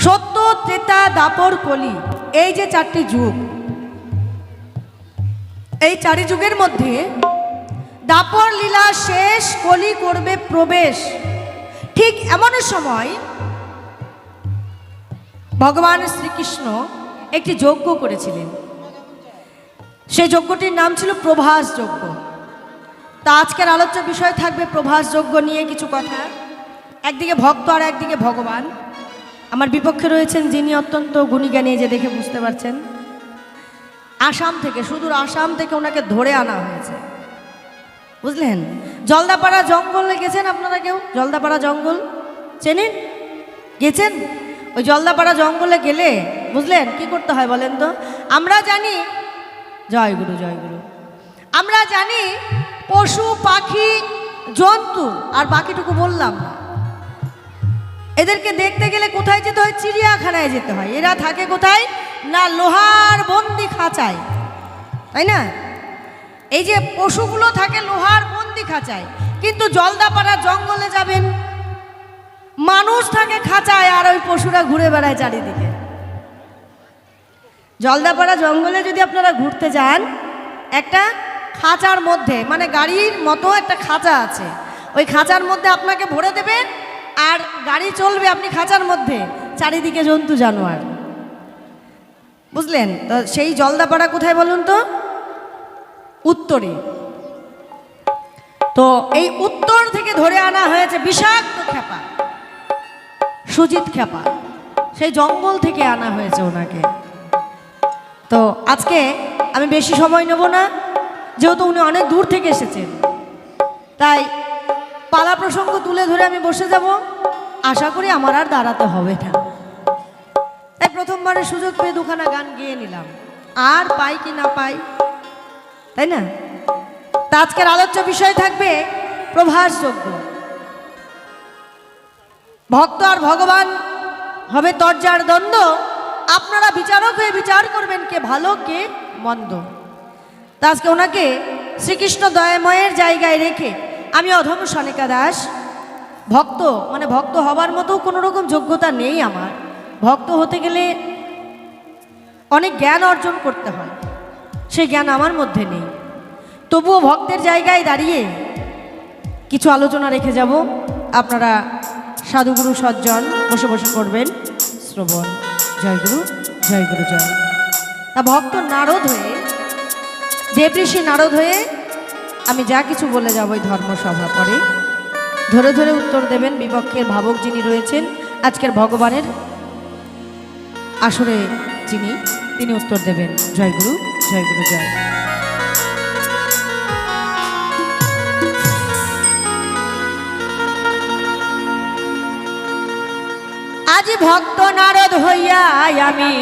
সত্য, ত্রেতা, দাপর, কলি, এই যে চারটি যুগ, এই চারি যুগের মধ্যে দাপর লীলা শেষ, কলি করবে প্রবেশ। ঠিক এমন সময় ভগবান শ্রীকৃষ্ণ একটি যজ্ঞ করেছিলেন। সেই যজ্ঞটির নাম ছিল প্রভাস যজ্ঞ। তা আজকের আলোচ্য বিষয় থাকবে প্রভাস যজ্ঞ নিয়ে কিছু কথা। একদিকে ভক্ত আর একদিকে ভগবান। আমার বিপক্ষে রয়েছেন যিনি অত্যন্ত গুণীজ্ঞানী, যে দেখে বুঝতে পারছেন, আসাম থেকে, সুদূর আসাম থেকে ওনাকে ধরে আনা হয়েছে, বুঝলেন। জলদাপাড়া জঙ্গলে গেছেন আপনারা কেউ? জলদাপাড়া জঙ্গল চেনেন? গেছেন? ওই জলদাপাড়া জঙ্গলে গেলে বুঝলেন কি করতে হয় বলেন তো? আমরা জানি, জয়গুরু জয়গুরু, আমরা জানি পশু পাখি জন্তু, আর বাকিটুকু বললাম না। এদেরকে দেখতে গেলে কোথায় যেতে হয়? চিড়িয়াখানায় যেতে হয়। এরা থাকে কোথায়? না লোহার বন্দি খাঁচায়, তাই না? এই যে পশুগুলো থাকে লোহার বন্দি খাঁচায়, কিন্তু জলদাপাড়া জঙ্গলে যাবেন, মানুষ থাকে খাঁচায় আর ওই পশুরা ঘুরে বেড়ায় চারিদিকে। জলদাপাড়া জঙ্গলে যদি আপনারা ঘুরতে যান, একটা খাঁচার মধ্যে, মানে গাড়ির মতো একটা খাঁচা আছে, ওই খাঁচার মধ্যে আপনাকে ভরে দেবে আর গাড়ি চলবে, আপনি খাঁচার মধ্যে, চারিদিকে জন্তু জানোয়ার, বুঝলেন তো? সেই জলদাপাড়া কোথায় বলুন তো? উত্তরে। তো এই উত্তর থেকে ধরে আনা হয়েছে বিষাক্ত খেপা, সুজিত খেপা, সেই জঙ্গল থেকে আনা হয়েছে ওনাকে। তো আজকে আমি বেশি সময় নেব না, যেহেতু উনি অনেক দূর থেকে এসেছেন, তাই পালা প্রসঙ্গ তুলে ধরে আমি বসে যাব। আশা করি আমার আর দাঁড়াতে হবে না। তাই প্রথমবারের সুযোগ পেয়ে দুখানা গান গেয়ে নিলাম, আর পাই কি না পাই, তাই না? তা আজকের আলোচ্য বিষয় থাকবে প্রভাস যজ্ঞ। ভক্ত আর ভগবান হবে তরজার দ্বন্দ্ব। আপনারা বিচারক হয়ে বিচার করবেন কে ভালো কে মন্দ। তা আজকে ওনাকে শ্রীকৃষ্ণ দয়াময়ের জায়গায় রেখে আমি অধম সনিকা দাস, ভক্ত মানে ভক্ত হবার মতো কোনো রকম যোগ্যতা নেই আমার। ভক্ত হতে গেলে অনেক জ্ঞান অর্জন করতে হয়, সেই জ্ঞান আমার মধ্যে নেই। তবুও ভক্তের জায়গায় দাঁড়িয়ে কিছু আলোচনা রেখে যাব। আপনারা সাধুগুরু সজ্জন বসে বসে করবেন শ্রবণ। জয়গুরু জয়গুরু জয়। তা ভক্ত নারদ হয়ে, দেবঋষি নারদ হয়ে আমি যা কিছু বলে যাব ওই ধর্মসভা পরে ধরে ধরে উত্তর দেবেন বিপক্ষের ভাবক যিনি রয়েছেন, আজকের ভগবানের আসরে যিনি, তিনি উত্তর দেবেন। জয়গুরু জয়গুরু জয়। আজ ভক্ত নারদ হইয়া আমি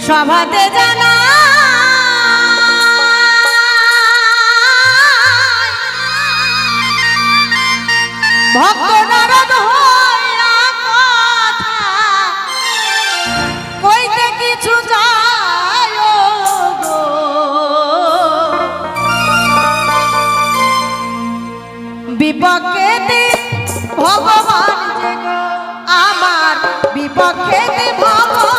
সভাতে জানা ভক্ত নারদ হইয়া কথা কইতে কিছু যায় গো, বিপক্ষে ভগবান যে গো আমার, বিপক্ষে ভগবান।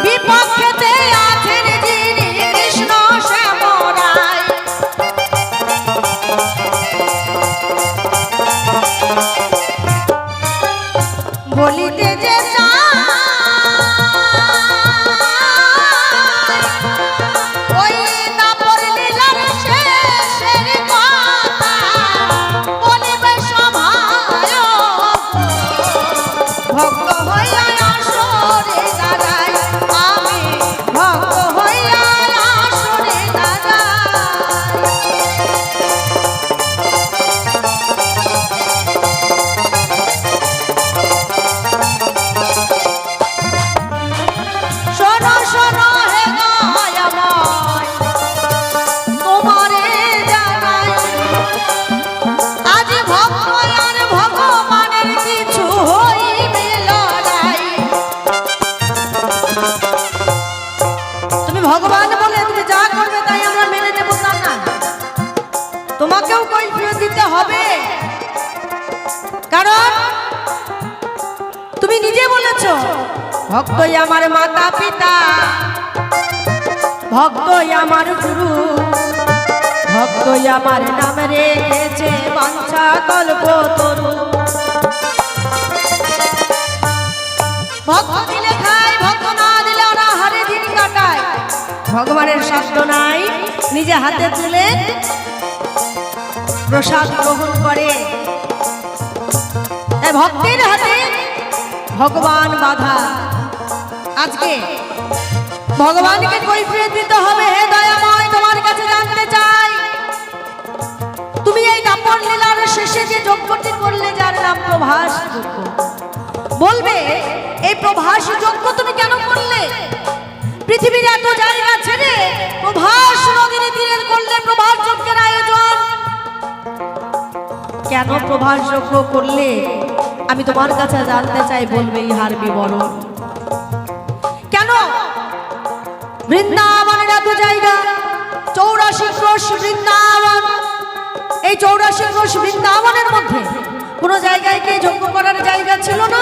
বিপক্ষেতে আছেন যিনি কৃষ্ণ ভক্তই আমার মাতা পিতা, ভক্তই আমার গুরু, ভক্তই আমার নাম রেখেছে বাঞ্ছা কল্পতরু। ভক্ত দিলে খায়, ভক্ত না দিলে অনাহারে দিন কাটায়। ভগবানের সাধ্য নাই, নিজে হাতে তুলে প্রসাদ গ্রহণ করে। ভক্তের হাতে ভগবান বাধা। আজকে ভগবানকে কৈফিয়ত দিতে হবে। হে দয়াময়, তোমার কাছে জানতে চাই, তুমি এই দাপর লীলার শেষে যে যজ্ঞটি করলে, যার নাম প্রভাস যজ্ঞ, বলবে এই প্রভাস যজ্ঞ তুমি কেন করলে? পৃথিবীর এত জায়গা ছেড়ে প্রভাস নদীর তীরে করলে প্রভাস যজ্ঞের আয়োজন। কেন প্রভাস যজ্ঞ করলে আমি তোমার কাছে জানতে চাই, বলবে ইহার বিবরণ। কেন বৃন্দাবনের এত জায়গা, 84 ক্রোশ বৃন্দাবন, এই 84 ক্রোশ বৃন্দাবনের মধ্যে কোনো জায়গায় কি যজ্ঞ করার জায়গা ছিল না?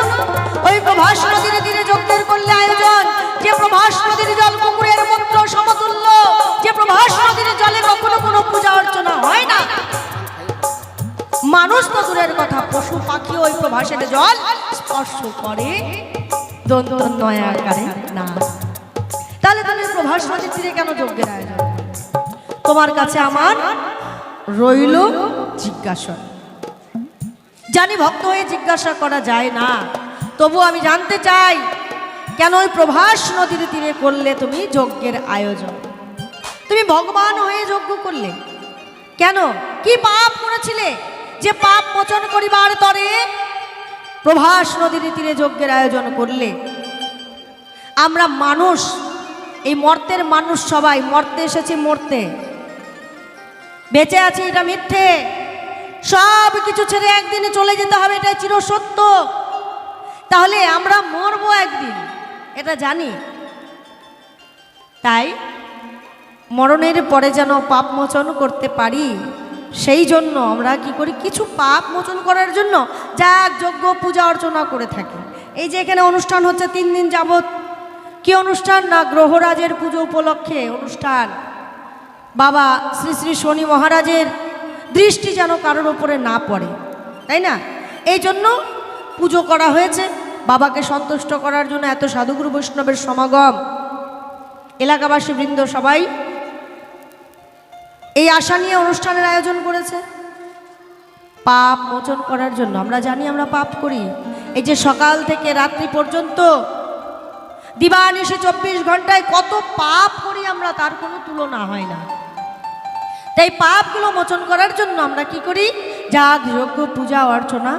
ওই প্রভাস নদীর তীরে যজ্ঞের করলে আয়োজন। যে প্রভাস নদীর জল পুকুরের মূত্র সমতুল্য, যে প্রভাস নদীর জলে কখনো কোনো পূজা অর্চনা হয় না। মানুষ তো দূরের কথা, পশু পাখি ওই প্রভাসের জল স্পর্শ করে দন্ত নয় আকারে না। তাহলে তুমি প্রভাস নদীর তীরে কেন যজ্ঞের আয়োজন? তোমার কাছে আমার রইল জিজ্ঞাসা। জানি ভক্ত হয়ে জিজ্ঞাসা করা যায় না, তবু আমি জানতে চাই, কেন ওই প্রভাস নদীর তীরে করলে তুমি যজ্ঞের আয়োজন? তুমি ভগবান হয়ে যজ্ঞ করলে কেন? কি পাপ করেছিলে যে পাপ মোচন করিবার তরে প্রভাস নদীর তীরে যজ্ঞের আয়োজন করলে? আমরা মানুষ, এই মর্তের মানুষ, সবাই মর্তে এসেছি, মরতে। বেঁচে আছি এটা মিথ্যে, সব কিছু ছেড়ে একদিনে চলে যেতে হবে, এটা চিরসত্য। তাহলে আমরা মরবো একদিন, এটা জানি। তাই মরণের পরে যেন পাপ মোচন করতে পারি, সেই জন্য আমরা কি করি, কিছু পাপ মোচন করার জন্য যাগ যজ্ঞ পূজা অর্চনা করে থাকি। এই যে এখানে অনুষ্ঠান হচ্ছে 3 দিন যাবত, কি অনুষ্ঠান না গ্রহরাজের পুজো উপলক্ষে অনুষ্ঠান। বাবা শ্রী শ্রী শনি মহারাজের দৃষ্টি যেন কারোর উপরে না পড়ে, তাই না? এই জন্য পুজো করা হয়েছে, বাবাকে সন্তুষ্ট করার জন্য এত সাধুগুরু বৈষ্ণবের সমাগম। এলাকাবাসী বৃন্দ সবাই এই আশা নিয়ে অনুষ্ঠানের আয়োজন করেছে, পাপ মোচন করার জন্য। আমরা জানি আমরা পাপ করি, এই যে সকাল থেকে রাত্রি পর্যন্ত দিবানিশি 24 ঘন্টায় কত পাপ করি আমরা, তার কোনো তুলনা হয় না। তাই পাপগুলো মোচন করার জন্য আমরা কি করি, যাগ যজ্ঞ পূজা অর্চনা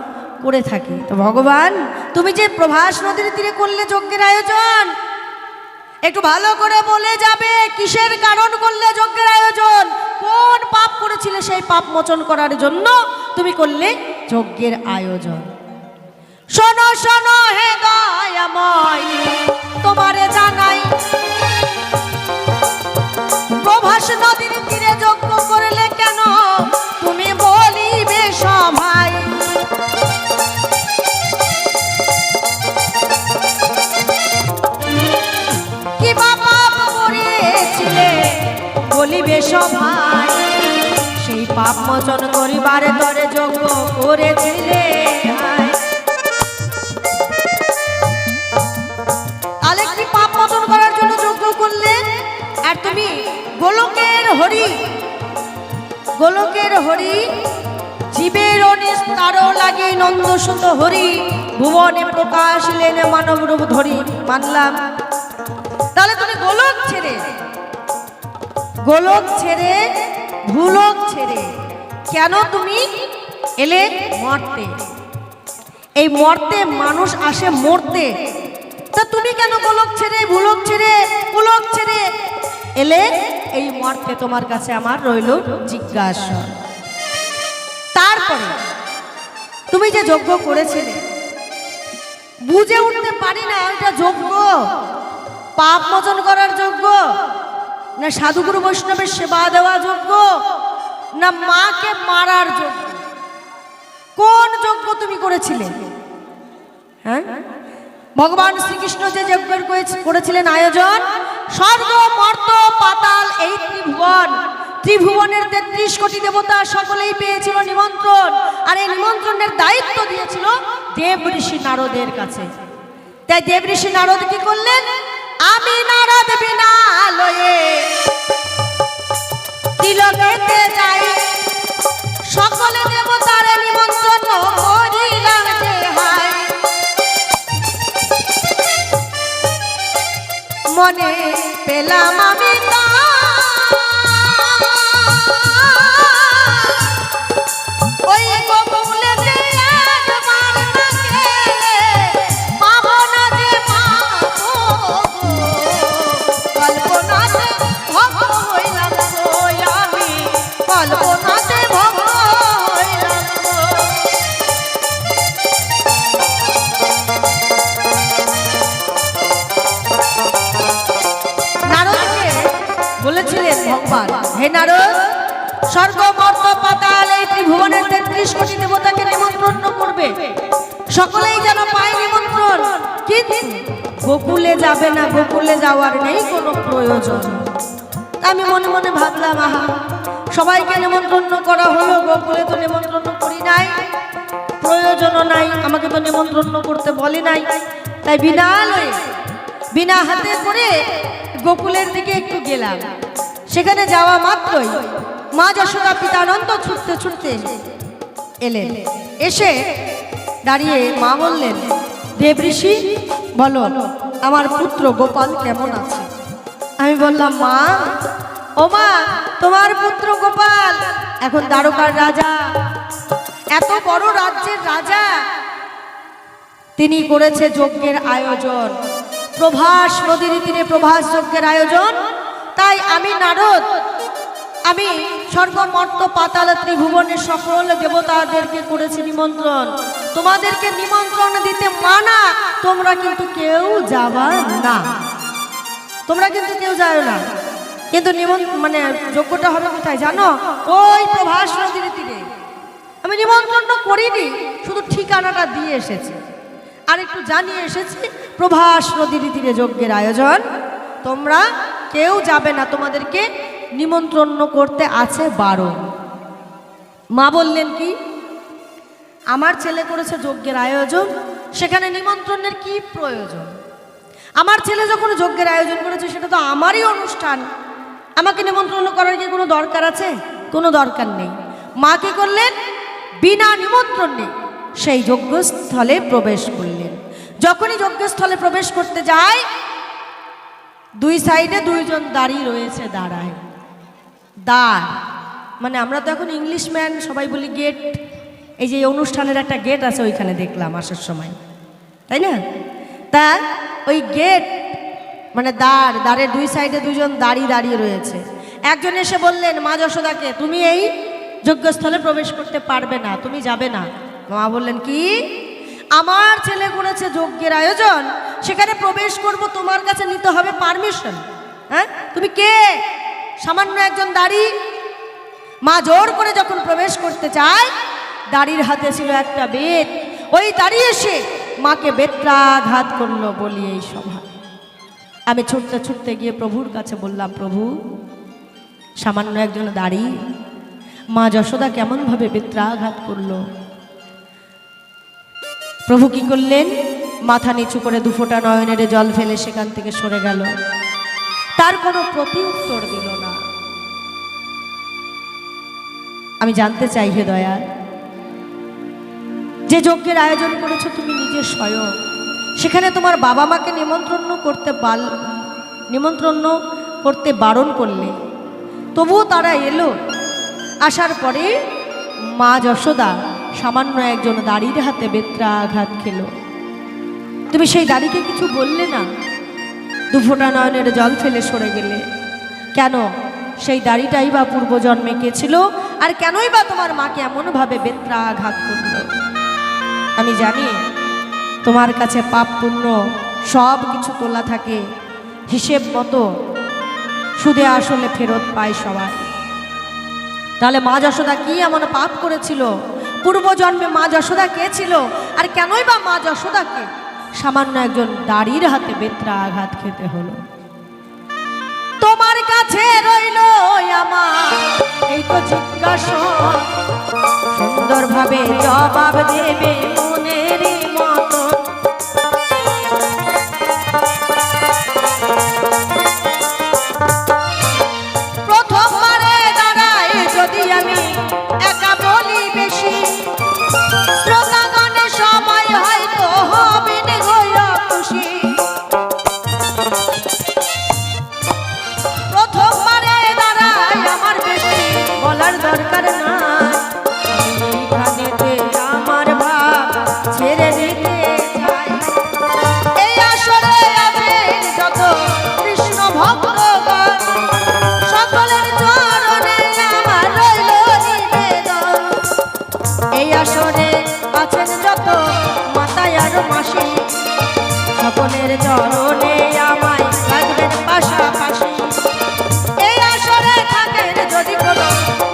করে থাকি। তো ভগবান, তুমি যে প্রভাস নদীর তীরে করলে যজ্ঞের আয়োজন, একটু ভালো করে বলে যাবে, কিসের কারণ করলে যজ্ঞের আয়োজন? কোন পাপ করেছিলে সেই পাপ মোচন করার জন্য তুমি করলে যজ্ঞের আয়োজন? শোনো শোনো হে দয়াময়, তোমারে জানাই, প্রভাস নদীর তীরে যজ্ঞ করলে কেন তুমি বলিবে সবাই? কি পাপ করেছিলে বলিবে সবাই? সেই পাপ মোচন করিবার তরে যজ্ঞ করেছিলে। আরেকটি পাপ মোচন করার জন্য যজ্ঞ করলেন। আর তুমি গোলকের হরি, গোলকের হরি, জীবের অনিস্তার লাগি নন্দসুত হরি, ভুবনে প্রকাশিলেন মানব রূপ ধরি। মানলাম, তাহলে তুমি গোলক ছেড়ে, গোলক ছেড়ে, ভূলোক ছেড়ে কেন তুমি এলে মরতে? এই মরতে মানুষ আসে মরতে, তা তুমি কেন গোলক ছেড়ে, ভূলোক ছেড়ে, পুলক ছেড়ে এলে এই মর্তে? তোমার কাছে আমার রইল জিজ্ঞাসা। তারপরে তুমি যে যজ্ঞ করেছিলে, বুঝে উঠতে পারি না ওইটা যজ্ঞ পাপ মোচন করার যজ্ঞ, না সাধুগুরু বৈষ্ণবের সেবা দেওয়া যজ্ঞ, না মাকে মারার যজ্ঞ? কোন যজ্ঞ তুমি করেছিলে? হ্যাঁ, ভগবান শ্রীকৃষ্ণ যে যজ্ঞের করেছিলেন আয়োজন, স্বর্গ মর্ত পাতাল এই ত্রিভুবন, ত্রিভুবনের 33 কোটি দেবতা সকলেই পেয়েছিল নিমন্ত্রণ। আর এই নিমন্ত্রণের দায়িত্ব দিয়েছিল দেব ঋষি নারদের কাছে। তাই দেব ঋষি নারদ কি করলেন? আমি নারদ বিনা লয়ে তিলকেতে যাই, সকল দেবতার নিমন্ত্রণ করিলাম যে হাই, মনে পেলাম আমি ওই গোকুলেতে একবার না গেলে পাবো না যে পাবো, কল্পনাতে ভগ্ন হইলাম গো আমি, কল্পনাতে ভগ্ন হইলাম গো। নারদকে বলেছিলেন ভগবান, হে নারদ, স্বর্গ মর্ত পাতাল এই ত্রিভুবনের 33 কোটি দেবতাকে নিমন্ত্রণ করবে, সকলেই যেন পায় নিমন্ত্রণ, কিন্তু গোকুলে যাবে না, গোকুলে যাওয়ার নেই কোনো প্রয়োজন। আমি মনে মনে ভাবলাম, আহা, সবাইকে নিমন্ত্রণ করা হলো, গোকুলে তো নিমন্ত্রণ করি নাই, প্রয়োজনও নাই, আমাকে তো নিমন্ত্রণ করতে বলে নাই। তাই বিনা লয়ে বিনা হাতে করে গোকুলের দিকে একটু গেলাম। সেখানে যাওয়া মাত্রই মা যশোদা পিতানন্দ ছুটতে ছুটতে এলেন। এসে দাঁড়িয়ে মা বললেন, দেব ঋষি বলো, আমার পুত্র গোপাল কেমন আছে? আমি বললাম, মা, ও মা, তোমার পুত্র গোপাল এখন দ্বারকার রাজা, এত বড় রাজ্যের রাজা, তিনি করেছে যজ্ঞের আয়োজন, প্রভাস নদীর তীরে প্রভাস যজ্ঞের আয়োজন। তাই আমি নারদ, আমি স্বর্গ মর্ত পাতাল ত্রিভুবনের সকল দেবতাদেরকে করেছি নিমন্ত্রণ, তোমাদেরকে নিমন্ত্রণ দিতে মানা, তোমরা কিন্তু কেউ যাবা না, তোমরা কিন্তু কেউ যাও না। কিন্তু মানে যজ্ঞটা হবে কোথায় জানো? ওই প্রভাস নদীর তীরে। আমি নিমন্ত্রণ করিনি, শুধু ঠিকানাটা দিয়ে এসেছি আর একটু জানিয়ে এসেছি প্রভাস নদীর তীরে যজ্ঞের আয়োজন, তোমরা কেউ যাবে না, তোমাদেরকে নিমন্ত্রণ করতে আছে বারণ। মা বললেন, কি? আমার ছেলে করেছে যজ্ঞের আয়োজন, সেখানে নিমন্ত্রণের কি প্রয়োজন? আমার ছেলে যখন যজ্ঞের আয়োজন করেছে সেটা তো আমারই অনুষ্ঠান, আমাকে নিমন্ত্রণ করার কি কোনো দরকার আছে? কোনো দরকার নেই। মা কি করলেন? বিনা নিমন্ত্রণে সেই যজ্ঞস্থলে প্রবেশ করলেন। যখনই যজ্ঞস্থলে প্রবেশ করতে যায়, দুই সাইডে দুইজন দাঁড়িয়ে রয়েছে, দাঁড়ায়। দ্বার মানে আমরা তো এখন ইংলিশ ম্যান সবাই বলি গেট, এই যে অনুষ্ঠানের একটা গেট আছে ওইখানে দেখলাম আসার সময়, তাই না? তা ওই গেট মানে দ্বারের দুই সাইডে দুজন দাঁড়িয়ে রয়েছে। একজন এসে বললেন মা যশোদাকে, তুমি এই যজ্ঞস্থলে প্রবেশ করতে পারবে না, তুমি যাবে না। মা বললেন, কি? আমার ছেলে করেছে যজ্ঞের আয়োজন, সেখানে প্রবেশ করব, তোমার কাছে নিতে হবে পারমিশন। হ্যাঁ, তুমি কে? সামান্য একজন দাড়ি। মা জোর করে যখন প্রবেশ করতে চায়, দাড়ির হাতে ছিল একটা বেত, ওই দাঁড়িয়ে এসে মাকে বেত্রাঘাত করলো বলি এই সভা। আমি ছুটতে ছুটতে গিয়ে প্রভুর কাছে বললাম, প্রভু, সামান্য একজন দাড়ি মা যশোদা কেমনভাবে বেত্রাঘাত করলো। প্রভু কি করলেন? মাথা নিচু করে দুফোঁটা নয়নের জল ফেলে সেখান থেকে সরে গেল, তার কোনো প্রতি উত্তর দিল না। আমি জানতে চাই হে দয়া, যে যজ্ঞের আয়োজন করেছো তুমি নিজে স্বয়ং, সেখানে তোমার বাবা মাকে নিমন্ত্রণ করতে বারণ করলে, তবুও তারা এলো। আসার পরে মা যশোদা সামান্য একজন দাড়ির হাতে বেত্রাঘাত খেল। তুমি সেই দাড়িকে কিছু বললে না, দুফোঁটা নয়নের জল ফেলে সরে গেলে কেন? সেই দাড়িটাই বা পূর্বজন্মে কে ছিল, আর কেনই বা তোমার মাকে এমনভাবে বেত্রাঘাত করল? আমি জানি তোমার কাছে পাপ পুণ্য সব কিছু তোলা থাকে, হিসেব মতো সুদে আসলে ফেরত পায় সবাই। তাহলে মা যশোদা কি এমন পাপ করেছিল? পূর্বজন্মে মা যশোদা কে ছিল, আর কেনই বা মা যশোদাকে সামান্য একজন দাড়ির হাতে বেত্রা আঘাত খেতে হলো। তোমার কাছে রইল আমার এই তো জিজ্ঞাসা, সুন্দরভাবে জবাব দেবে মনের মতো। প্রথমবারে দাঁড়াই যদি আমি একা বলি বেশি, শ্রোতাগণের সময় হয়তো হবে হইয়া খুশি। প্রথমবারে দাঁড়াই আমার বেশি বলার দরকার নাই, এইখানেতে আমার ভাব ছেড়ে দিতে চাই। এই আসরে আছে যত কৃষ্ণ ভক্তগণ, সকলের চরণে আমার রইল নিবেদন। এই আসরে আছেন যত মাতায় আর মাসি, সকলের চরণে আমায় রাখবেন পাশাপাশি। এই আসরে থাকেন যদি কোনো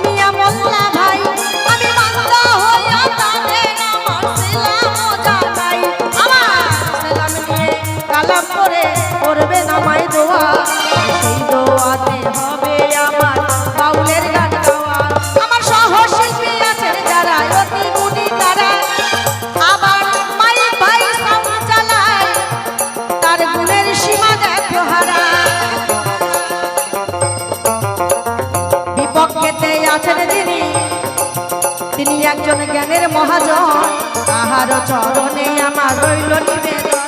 মিয়া মোল্লা ভাই, আমি বান্দা হইয়া তাদের আমার সালামও জানাই। আমার সালাম নিয়ে কালাম করে করবেন আমায় দোয়া, সেই দোয়াতে হবে আমার বাউলের গান গাওয়া। আমার সহশিল্পী আছেন যারা অতি গুণী তারা, আবার মাইক ভাই সাউন্ড চালায়, তার গুণের সীমা দেখো হারা। বিপক্ষেতে আছেন যিনি, তিনি একজন জ্ঞানের মহাজন, তাহার চরণে আমার রইল নিবেদন।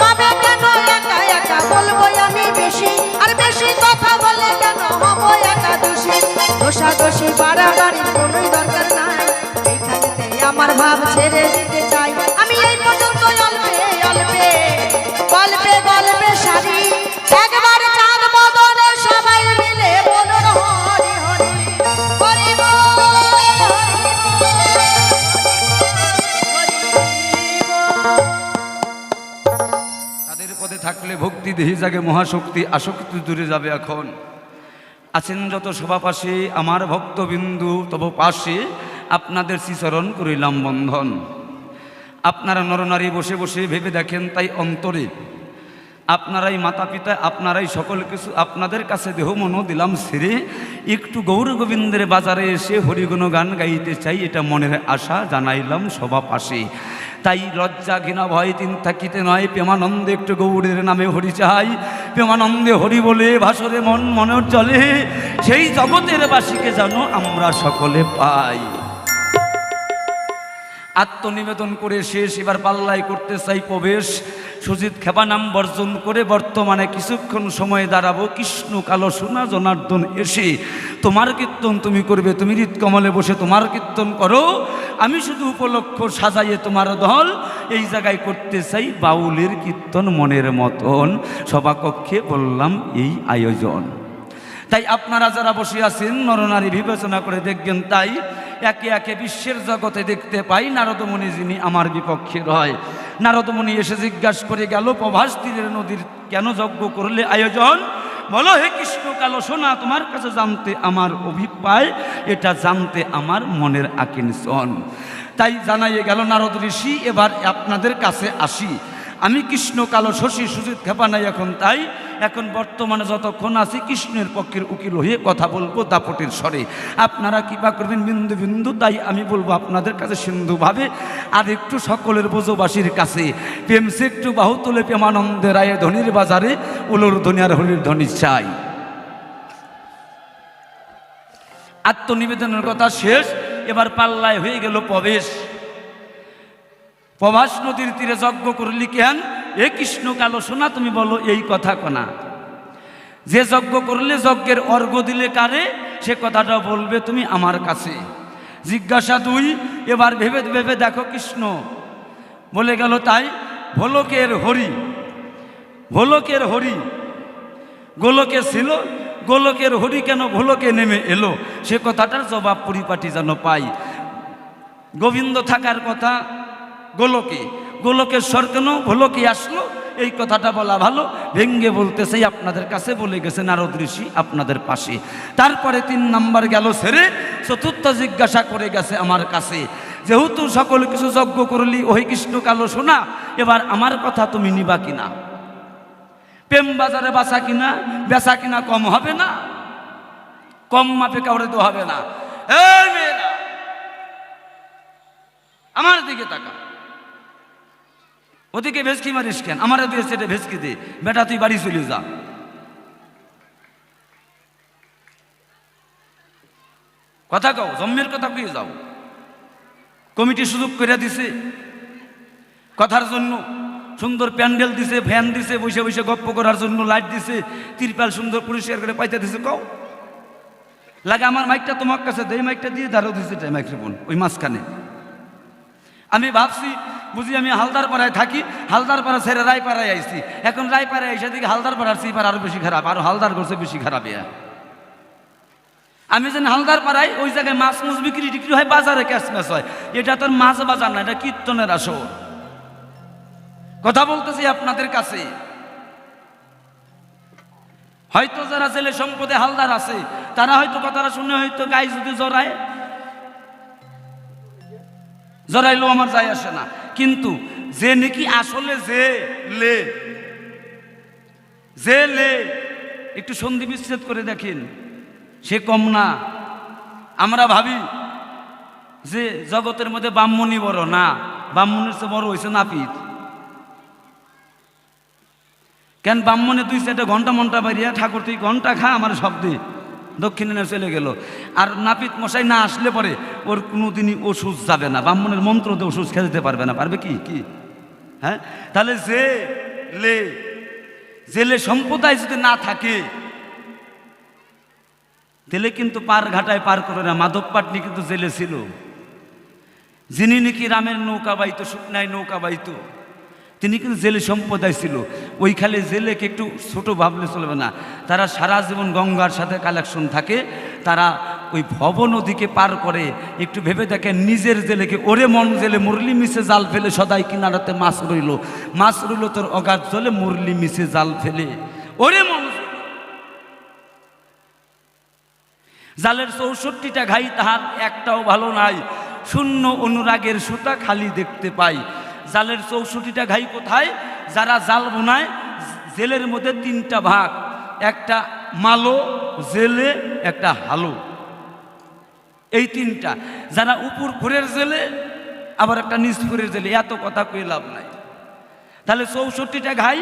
তবে কেন একা একা বলবো আমি বেশি, আর বেশি কথা বলে কেন হবো একা দোষী। দোষাদোষী বাড়াবাড়ি কোনোই দরকার নাই, এইখানেতে আমার ভাব ছেড়ে দিতে চাই। আমি এই পর্যন্ত অল্পে অল্পে গল্পে গল্পে সারি, একবার চাঁদ বদলে সবাই মিলে বলুন হরি হরি হরি বল, হরি বল, হরি বল। তাদের পদে থাকলে ভক্তি দেহি জাগে মহাশক্তি, আসক্তি দূরে যাবে। এখন আছেন যত সভাপাশে আমার ভক্তবিন্দু, তব পাশে আপনাদের শ্রীচরণ করিলাম বন্ধন। আপনারা নরনারী বসে বসে ভেবে দেখেন তাই অন্তরে, আপনারাই মাতা পিতা, আপনারাই সকল কিছু, আপনাদের কাছে দেহ মন দিলাম ছেড়ে একটু গৌর গোবিন্দের বাজারে এসে হরিগুণ গান গাইতে চাই, এটা মনের আশা জানাইলাম সভা পাশে। তাই লজ্জা ঘৃণা ভয় তিন থাকিতে নয়, প্রেমানন্দে একটু গৌরের নামে হরি চাই। প্রেমানন্দে হরি বলে ভাসরে মন মনের চলে, সেই জগতের বাসীকে যেন আমরা সকলে পাই। আত্মনিবেদন করে শেষ, এবার পাল্লায় করতে চাই প্রবেশ। সুজিত খেপা নাম বর্জন করে বর্তমানে কিছুক্ষণ সময় দাঁড়াবো কৃষ্ণ কালো সোনা জনার্দন এসে। তোমার কীর্তন তুমি করবে, তুমি হৃৎকমলে বসে তোমার কীর্তন করো, আমি শুধু উপলক্ষ সাজাইয়ে তোমার দল। এই জায়গায় করতে চাই বাউলের কীর্তন মনের মতন, সভাকক্ষে বললাম এই আয়োজন। তাই আপনারা যারা বসে আছেন নরনারী বিবেচনা করে দেখবেন, তাই একে একে বিশ্বের জগতে দেখতে পাই নারদমণি যিনি আমার বিপক্ষে রয়। নারদমণি এসে জিজ্ঞাসা করে গেল, প্রভাস তীরের নদীর কেন যজ্ঞ করলে আয়োজন? বলো হে কৃষ্ণ কালো সোনা, তোমার কাছে জানতে আমার অভিপ্রায়, এটা জানতে আমার মনের আকিঞ্চন। তাই জানাইয়ে গেল নারদ ঋষি, এবার আপনাদের কাছে আসি। আমি কৃষ্ণ কালো শশী সুজিত খেপা নাই এখন, তাই এখন বর্তমানে যতক্ষণ আছি কৃষ্ণের পক্ষের উকিল হয়ে কথা বলবো দাপটের স্বরে। আপনারা কৃপা করবেন বিন্দু বিন্দু, তাই আমি বলবো আপনাদের কাছে সিন্ধুভাবে, আর একটু সকলের বোঝবাসীর কাছে প্রেমসে একটু বাহু তুলে প্রেমানন্দে রায়ে ধনির বাজারে উলোর ধ্বনি আর হরির ধ্বনি চাই। আত্মনিবেদনের কথা শেষ, এবার পাল্লায় হয়ে গেল প্রবেশ। প্রভাস নদীর তীরে যজ্ঞ করলি কেন? এ কৃষ্ণ কালো সোনা, তুমি বলো এই কথা কনা। যে যজ্ঞ করলে যজ্ঞের অর্ঘ দিলে কারে, সে কথাটা বলবে তুমি আমার কাছে। জিজ্ঞাসা দুই, এবার ভেবে ভেবে দেখো কৃষ্ণ বলে গেল, তাই ভোলকের হরি, ভোলকের হরি গোলকে ছিল, গোলকের হরি কেন ভোলকে নেমে এলো, সে কথাটার জবাব পরিপাটি যেন পাই। গোবিন্দ থাকার কথা গোলকে, গোলকেশ্বর কেন ভোলকে আসলো, এই কথাটা বলা ভালো। ভেঙ্গে বলতে চাই আপনাদের কাছে, বলে গেছে নারদ ঋষি আপনাদের পাশে। তারপরে 3 নাম্বার গেল ছেড়ে, চতুর্থ জিজ্ঞাসা করে গেছে আমার কাছে যেহেতু সকল কিছু যজ্ঞ করলি ওই কৃষ্ণ কালো সোনা, এবার আমার কথা তুমি নিবা কিনা? প্রেম বাজারে বাঁচা কিনা বেচা কিনা কম হবে না? কম মাপে কাউরে তো হবে না। এই মেয়েরা আমার দিকে তাকা, ওদিকে ভেসকি মারিস কেন? আমার দিকে সেটা ভেসকি দে, বেটা তুই বাড়ি চলে যা। কথা কও, জম্মের কথা কয়ে যাও। কমিটি সুযোগ করে দিছে কথার জন্য, সুন্দর প্যান্ডেল দিছে, ফ্যান দিছে, বসে বসে গপ্প করার জন্য লাইট দিছে, তিরপাল সুন্দর পরিষ্কার করে পাইতে দিছে। কও লাগে আমার মাইকটা তোমার কাছে দেয়, মাইকটা দিয়ে দাঁড়াও দিছে মাইক্রোফোন ওই মাঝখানে। আমি ভাবছি বুঝি আমি হালদার পাড়ায় থাকি, হালদার পাড়া ছেড়ে রায়পাড়ায় আইছি, এখন রায়পাড়ায় এসে দিকে হালদার পাড়ার সিপার আরো বেশি খারাপ, আরো হালদার করছে বেশি খারাপ। আমি যেন হালদার পাড়ায় ওই জায়গায় মাছ মুছ বিক্রি টিক্রি হয়, বাজারে ক্যাশ ম্যাচ হয়। এটা তোর মাছ বাজার না, এটা কীর্তনের আসর। কথা বলতেছি আপনাদের কাছে। হয়তো যারা ছেলে সম্পদে হালদার আছে তারা হয়তো কথাটা শুনে হয়তো গায়ে যদি জড়াইলো আমার যায় আসে না, কিন্তু যে নাকি আসলে যে লে একটু সন্ধি বিচ্ছেদ করে দেখেন, সে কম না। আমরা ভাবি যে জগতের মধ্যে ব্রাহ্মণই বড়, না, ব্রাহ্মণের চেয়ে বড় হয়েছে নাপিত। কেন ব্রাহ্মণে 2-4 ঘন্টা মন্টা বাড়িয়া ঠাকুর তুই ঘন্টা খা আমার শব্দে দক্ষিণে চলে গেল। আর নাপিত মশাই না আসলে পরে ওর কোনোদিনই ওষুধ যাবে না, ব্রাহ্মণের মন্ত্র দিয়ে ওষুধ খেতে দিতে পারবে না। পারবে কি? হ্যাঁ, তাহলে জেলে সম্প্রদায় যদি না থাকে তাহলে কিন্তু পার ঘাটায় পার করে না। মাধব পাটনি কিন্তু জেলে ছিল, যিনি নাকি রামের নৌকা বাইতো, শুকনায় নৌকা বাইতো, তিনি কিন্তু জেলে সম্প্রদায় ছিল। ওই খালি জেলেকে একটু ছোট ভাবলে চলবে না, তারা সারা জীবন গঙ্গার সাথে কালেকশন থাকে, তারা ওই ভব নদীকে পার করে। একটু ভেবে দেখেন, নিজের জেলেকে ওরে মন জেলে মুরলি মিশে জাল ফেলে, সদাই কিনারাতে মাছ রইল তোর অগাধ জলে মুরলি মিশে জাল ফেলে, ওরে মন জালের 64টা ঘাই তাহার একটাও ভালো নাই, শূন্য অনুরাগের সুতা খালি দেখতে পাই। জালের 64টা ঘাই কোথায়? যারা জাল বোনায়, জেলের মধ্যে 3টা ভাগ, একটা মালো জেলে, একটা হালো, এই 3টা। যারা উপর ঘুরের জেলে, আবার একটা নিচ ঘুরের জেলে। এত কথা কয়ে লাভ নাই। তাহলে 64টা ঘাই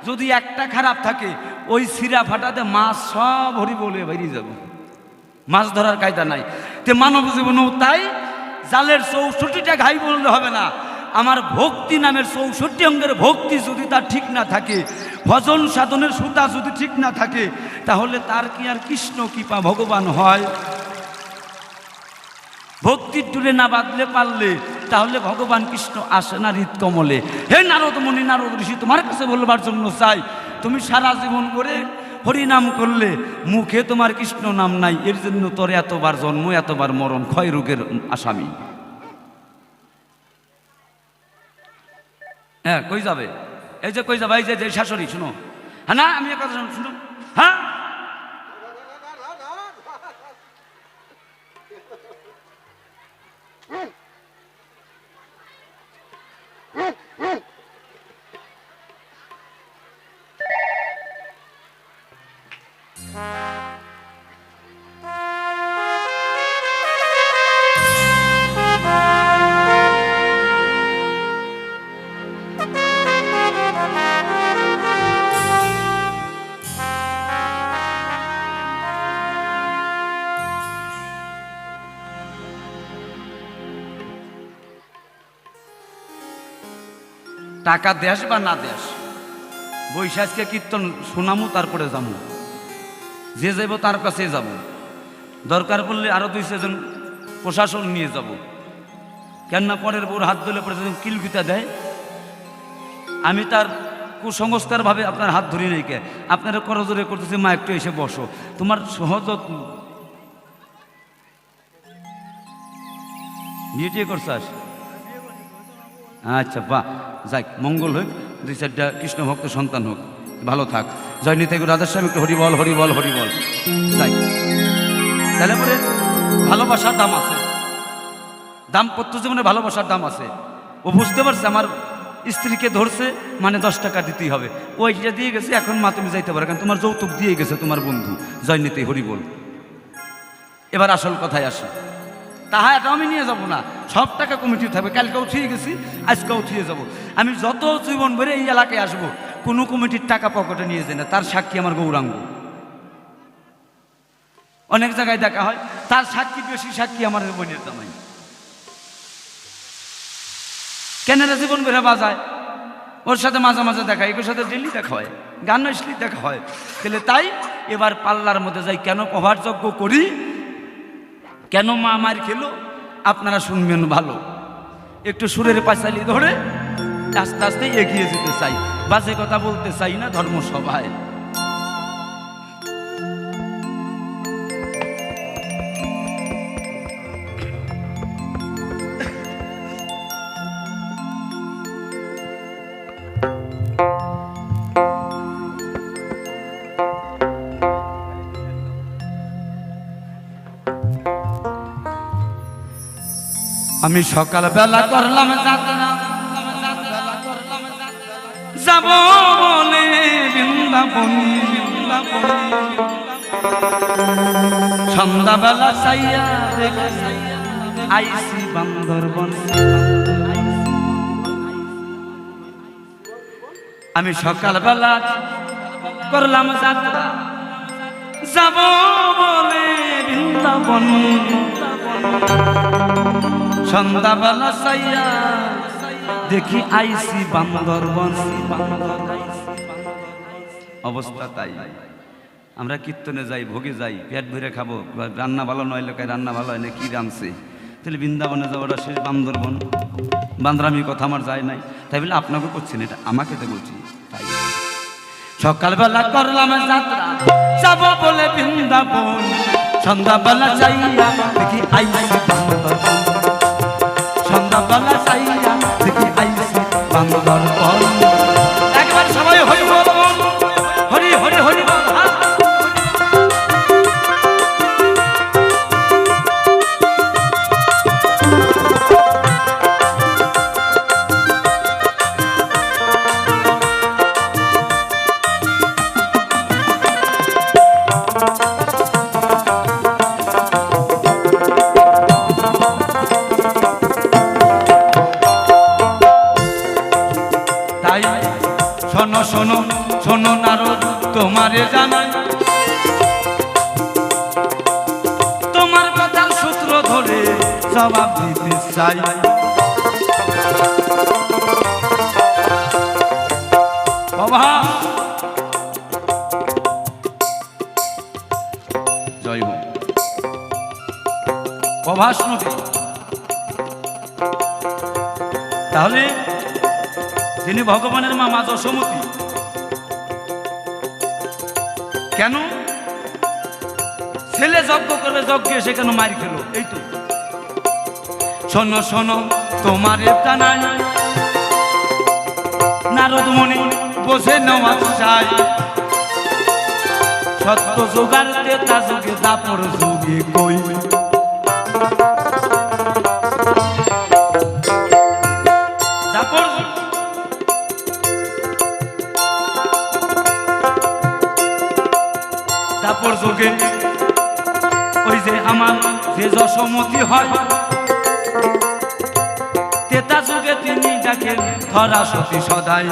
যদি একটা খারাপ থাকে, ওই সিরা ফাটাতে মাছ সব হরি বলে বেরিয়ে যাবে, মাছ ধরার কায়দা নাই। তে মানব জীবনেও তাই, জালের 64টা ঘাই বললে হবে না। আমার ভক্তি নামের 64 অঙ্গের ভক্তি যদি তার ঠিক না থাকে, ভজন সাধনের সুতা যদি ঠিক না থাকে, তাহলে তার কি আর কৃষ্ণ কৃপা ভগবান হয়? ভক্তির ডুলে না বাঁধলে পারলে তাহলে ভগবান কৃষ্ণ আসে না হৃদ কমলে। হে নারদ মুনি, নারদ ঋষি, তোমার কাছে বলবার জন্য চাই, তুমি সারা জীবন করে হরিনাম করলে মুখে তোমার কৃষ্ণ নাম নাই, এর জন্য তোর এতবার জন্ম, এতবার মরণ, ক্ষয় রোগের আসামি। হ্যাঁ, কই যাবে? এই যে কই যাবে? এই যে শাশুড়ি, শুনো। হ্যাঁ, না আমি কথা শুনো। হ্যাঁ, টাকা দেশ বা না দেশ, বৈশাখকে কীর্তন শোনামু, তারপরে যাবো, যে যাব তার কাছে যাব, দরকার পড়লে আরো 2-4 প্রশাসন নিয়ে যাব। কেননা পরের বউর হাত ধরে পরে যখন কিলকিতা দেয়, আমি তার কুসংস্কার ভাবে আপনার হাত ধরি নাই, কে আপনারা করজোরে করতেছে, মা একটু এসে বসো, তোমার সহজ বিয়ে করছাস? আচ্ছা, বাহ, যাক, মঙ্গল হোক, 2-4টা কৃষ্ণ ভক্ত সন্তান হোক, ভালো থাক। জয় নিতাই গৌর রাধাস্বামী, একটু হরিবল হরিবল হরিবল। যাই, তাহলে পরে ভালোবাসার দাম আছে, দাম্পত্য জীবনে ভালোবাসার দাম আছে। ও বুঝতে পারছে আমার স্ত্রীকে ধরছে মানে 10 টাকা দিতেই হবে, ওইটা দিয়ে গেছে, এখন মা তুমি যাইতে পারো, কারণ তোমার যৌতুক দিয়ে গেছে তোমার বন্ধু জয়নীতি হরিবোল। এবার আসল কথায় আসি, তাহা এটা আমি নিয়ে যাব না, সব টাকা কমিটি থাকবে। কালকেও থুয়ে গেছি, আজকেও থুয়ে যাব। আমি যত জীবন ভরে এই এলাকায় আসবো, কোনো কমিটির টাকা পকেটে নিয়ে যায় না, তার সাক্ষী আমার গৌরাঙ্গ। অনেক জায়গায় দেখা হয়, তার সাক্ষী বেশি সাক্ষী আমার বোনের জামাই। কেনারা জীবন ভরে বাজায়, ওর সাথে মাঝে মাঝে দেখা হয়, এগুলোর সাথে ডেলি দেখা হয়, গান আসলে দেখা হয়। তাহলে তাই এবার পাল্লার মধ্যে যাই, কেন প্রভারযজ্ঞ করি, কেন মা মার খেলো, আপনারা শুনবেন ভালো। একটু সুরের পাঁচালি ধরে আস্তে আস্তে এগিয়ে যেতে চাই, বাজে কথা বলতে চাই না ধর্মসভায়। আমি সকালবেলা করলাম যাত্রা, যাব বলে বৃন্দাবন, সন্ধ্যাবেলা চাইয়া আইসি বান্দরবন। আমি সকালবেলা করলাম যাত্রা, যাব বলে বৃন্দাবন, সন্ধ্যাবেলা চাইয়া দেখি আইসি বান্দরবন। অবস্থা তাই, আমরা কীর্তনে যাই, ভোগে যাই, পেট ভরে খাবো, রান্না ভালো নয়, লোকায় রান্না ভালো হয় না, কি রাঁধছে, তাহলে বৃন্দাবনে যাওয়াটা শেষ বান্দরবন। বান্দরামি কথা আমার যায় নাই, তাই বলে আপনাকে করছেন, এটা আমাকে তো বলছি। তাই সকালবেলা করলাম যাত্রা, যাব বলে বৃন্দাবন, সন্ধ্যাবেলা চাইয়া দেখি আইসি বান্দরবন, সন্ধ্যাবেলা চাইয়া দেখি আইসি বান্দরবন। একবার সবাই হরি বল, হরি হরি হরি বল। শোনো শোনো শোনো নারদ, তোমারে জানাই, তোমার কথার সূত্র ধরে জবাব দিতে চাই। বাবা জয় হোক, প্রভাস নদী। তাহলে তিনি ভগবানের মা, মা যশোমতী। কেন ছেলে যজ্ঞ করবে, যজ্ঞে সেখানে মার খেলো, এই তো। শোনো শোনো তোমার জানাই, নারদ মুনি বোঝে নেওয়া চাই, সত্য যোগার ত্রেতা যুগে দাপর যুগে কই, দাপর দাপর যুগে ওই যে আমার যে যশোমতী হয়, ত্রেতা যুগে তিনি ডাকেন ধরা সতী সদাই।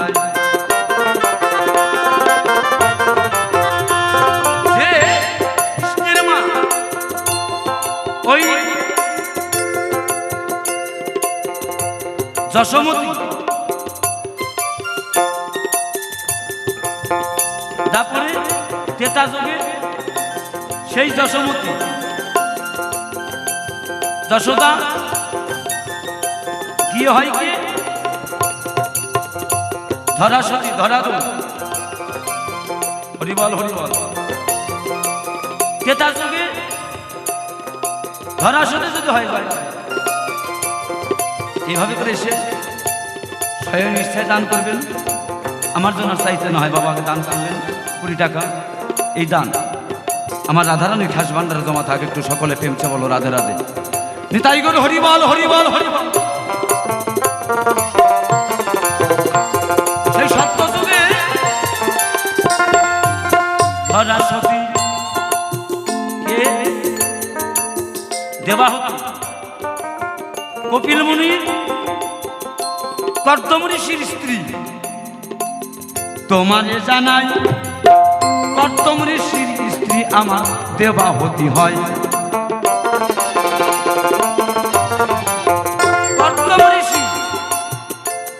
ওই যশোমতী তারপরে ত্রেতা যুগে সেই যশোমতী যশোদা গিয়ে হয় কি ধরা সতী, ধরা দু হরিবল হরিবল। ত্রেতা যুগে ধরা সতী যদি হয় যায়, এইভাবে করে এসে স্বয়ং নিশ্চয় দান করবেন। আমার জন্য চাইতে না হয়, বাবাকে দান করবেন 20 টাকা। এই দান আমার রাধারানীর খাস ভান্ডারে জমা থাকে, একটু সকলে প্রেমছে বলো রাধে রাধে। নিতাই গৌর হরিবল হরিবল হরিবল। সেই সত্য যুগে সরস্বতী কে দেবাহুতি কপিল মুনির কর্দম ঋষির স্ত্রী। তোমারে জানাই কর্দম ঋষির স্ত্রী আমার দেবাহুতি হয়।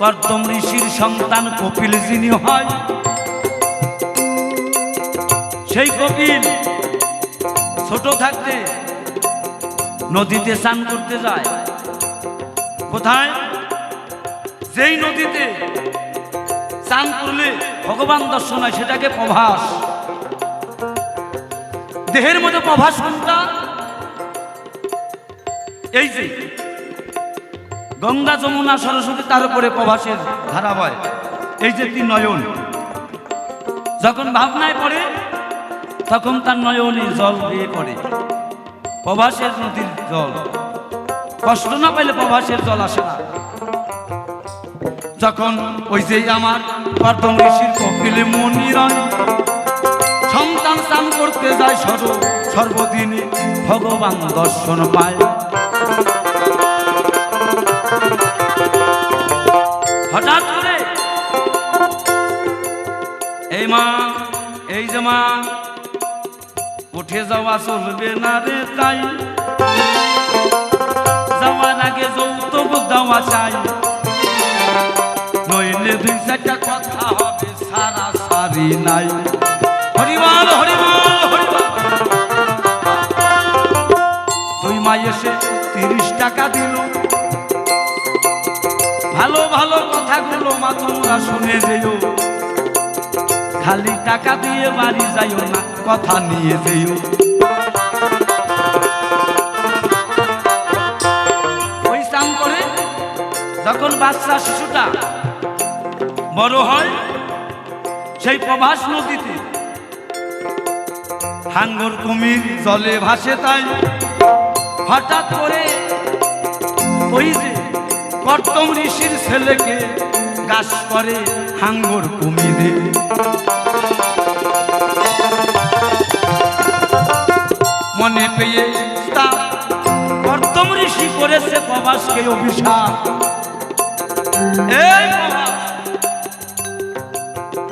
কর্দম ঋষির সন্তান কপিল যিনি হয়, সেই কপিল ছোট থাকতে নদীতে স্নান করতে যায়। কোথায়? যেই নদীতে স্নান করলে ভগবান দর্শন হয় সেটাকে প্রভাস। দেহের মধ্যে প্রভাস কোনটা? এই যে গঙ্গা যমুনা সরস্বতী, তার উপরে প্রভাসের ধারা বয়। এই যে তিন নয়ন যখন ভাবনায় পড়ে তখন তার নয়নে জল বেয়ে পড়ে, প্রভাসের নদীর জল। কষ্ট না পাইলে প্রভাসের জল আসে না। যখন ওই যে আমার কর্দম ঋষির কপিল মুনির সন্তান স্নান করতে যায় সর্বদিনে ভগবান দর্শন পায়। হঠাৎ করে এই মা, এই যে মা, উঠে যাওয়া চলবে না রে তাই, যাওয়ার আগে যৌতুক দেওয়া চাই, নইলে দুই চারটা কথা হবে সারা সারি নাই। হরিবল হরিবল হরিবল। দুই মা এসে 30 টাকা দিল। ভালো ভালো কথাগুলো মা তোমরা শুনে যেও, খালি টাকা দিয়ে বাড়ি যাইও না, কথা নিয়ে যেও। ওই স্নান করে যখন বাচ্চা শিশুটা বড় হয়, সেই প্রভাস নদীতে হাঙ্গর কুমির জলে ভাসে। তাই হঠাৎ করে ওই যে কর্দম ঋষির ছেলেকে গাছ করে হাঙ্গর কুমিরে। মনে পেয়ে তা কর্দম ঋষি করেছে প্রভাসকে অভিশাপ। এই প্রভাস,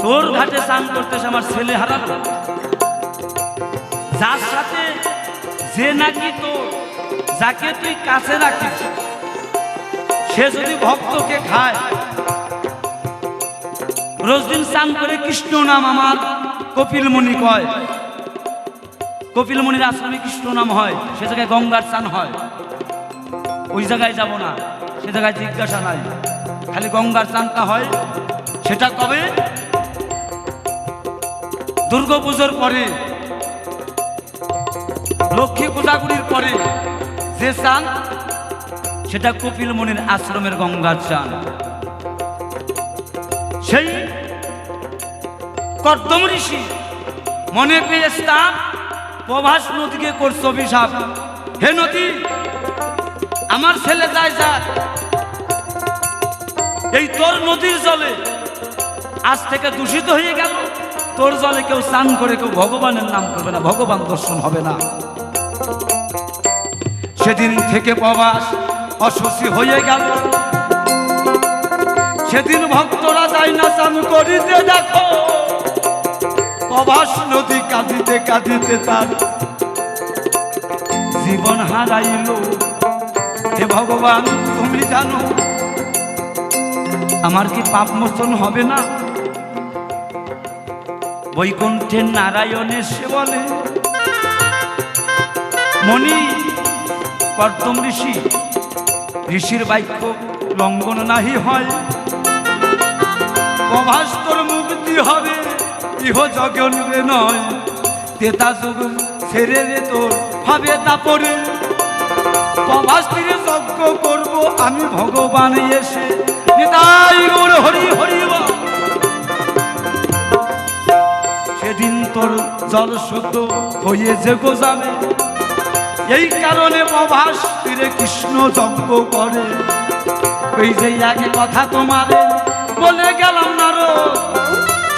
তোর ঘাটে স্নান করতেছে আমার ছেলে হারালো, যার সাথে যে নাকি তোর, যাকে তুই কাছে রাখিস, সে যদি ভক্তকে খায়, রোজ দিন স্নান করে কৃষ্ণ নাম আমার কপিল মুনি কয়, কপিল মুনির আশ্রমে কৃষ্ণ নাম হয়, সে জায়গায় গঙ্গার স্নান হয়। ওই জায়গায় যাব না, সে জায়গায় জিজ্ঞাসা নাই, খালি গঙ্গার স্নানটা হয়। সেটা কবে? দুর্গা পুজোর পরে, লক্ষ্মী পূজাগুলির পরে যে স্নান, সেটা কপিল মুনির আশ্রমের গঙ্গার স্নান। সেই কর্দম ঋষি মনে পেয়ে স্নান প্রভাস নদীকে করছে অভিশাপ। হে নদী, আমার ছেলে যায় যাক, এই তোর নদীর জলে আজ থেকে দূষিত হয়ে গেল। তোর জলে কেউ স্নান করে কেউ ভগবানের নাম করবে না, ভগবান দর্শন হবে না। সেদিন থেকে প্রভাস অস্বস্তি হয়ে গেল। সেদিন ভক্তরা যায় না স্নান করিতে। দেখো প্রভাস নদী কাঁদিতে কাঁদিতে তার জীবন হারাইল। হে ভগবান, তুমি জানো আমার কি পাপ মোচন হবে না? বৈকুণ্ঠের নারায়ণে সে বলে, মনি কর্দম ঋষি, ঋষির বাক্য লঙ্ঘন নাহি হয়, প্রভাস তোর মুক্তি হবে, ইহ জগন্বে নয়, তেতা যুগ ছেড়ে রে তোর হবে তারপরে। প্রভাস তীরে যজ্ঞ করব আমি ভগবান এসে, নিতাই গৌর হরি হরি বল। সেদিন তোর জল শুদ্ধ হয়ে যে যাবে, এই কারণে প্রভাস মন্দিরে কৃষ্ণ যজ্ঞ করে। ওই যে আগে কথা তোমারে বলে গেলাম না রো,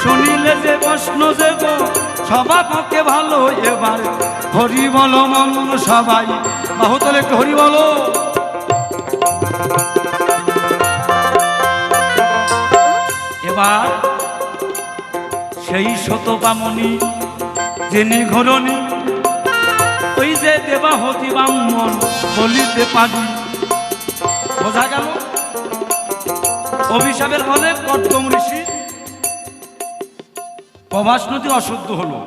শুনিলে যে প্রশ্ন যে গো সবার পক্ষে ভালো। এবার হরি বলো মন সবাই, বাহুতলে একটু হরি বলো। এবার সেই শতবামনি যিনি ঘরণী, ওই যে দেবাহতি ব্রাহ্মণ বলিতে পারি। বোঝা গেল অভিশাপের ফলে কর্দম ঋষি প্রভাস নদী অশুদ্ধ হলো,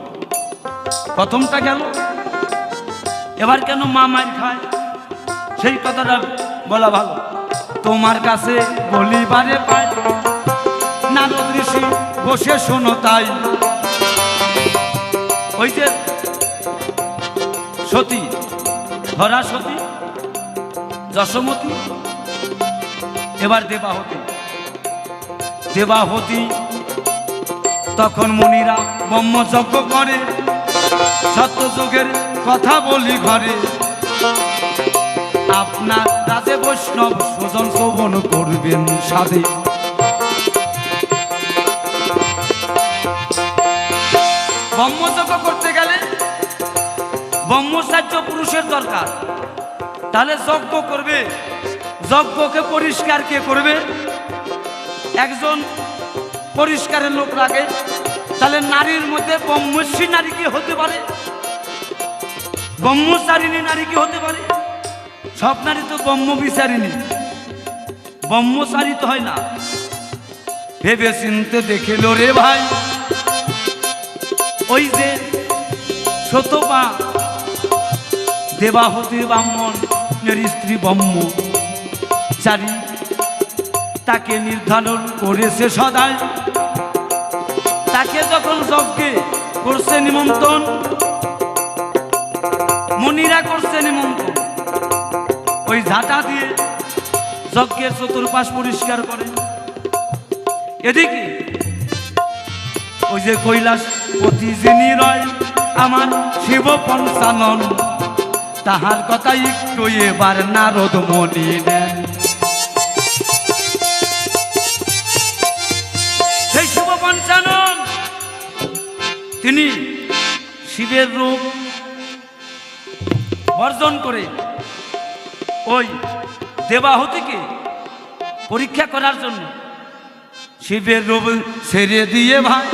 প্রথমটা গেল। এবার কেন মা মার খায় সেই কথাটা বলা ভালো। তোমার কাছে বলিবারে পাই, নারদ ঋষি বসে শোনো তাই। ওই যে সতী, ধরা সতী, যশোমতী, এবার দেবাহতী। দেবাহতী তখন মুনিরা ব্রহ্মযজ্ঞ করে, সত্যযুগের কথা বলি ঘরে। আপনার রাজে বৈষ্ণব সুজন শোভন করবেন সাধে। ব্রহ্মযজ্ঞ করতে গেলে ব্রহ্মচার্য পুরুষের দরকার। তাহলে যজ্ঞ করবে, যজ্ঞকে পরিষ্কার কে করবে? একজন পরিষ্কারের লোক লাগে। তাহলে নারীর মধ্যে ব্রহ্মর্ষী নারী কি হতে পারে? ব্রহ্মচারিণী নারী কি হতে পারে? সব নারী তো ব্রহ্মবিচারিণী, ব্রহ্মচারী তো হয় না। ভেবে চিনতে দেখিল রে ভাই, ওই যে শতপা দেবাহতী ব্রাহ্মণের স্ত্রী ব্রহ্মচারী, তাকে নির্ধারণ করেছে সদাই। তাকে যখন যজ্ঞে করছে নিমন্ত্রণ, মুনিরা করছে নিমন্ত্রণ, ওই ঝাঁটা দিয়ে যজ্ঞের চতুর্পাশ পরিষ্কার করে। এদিকে ওই যে কৈলাস পতি যিনি রয় আমার শিব পঞ্চানন, তাহার কথা একটু এবার নারদ মনি নেন। সেই শিব পঞ্চানন তিনি শিবের রূপ বর্জন করে ওই দেবাহতীকে পরীক্ষা করার জন্য শিবের রূপ ছেড়ে দিয়ে ভাই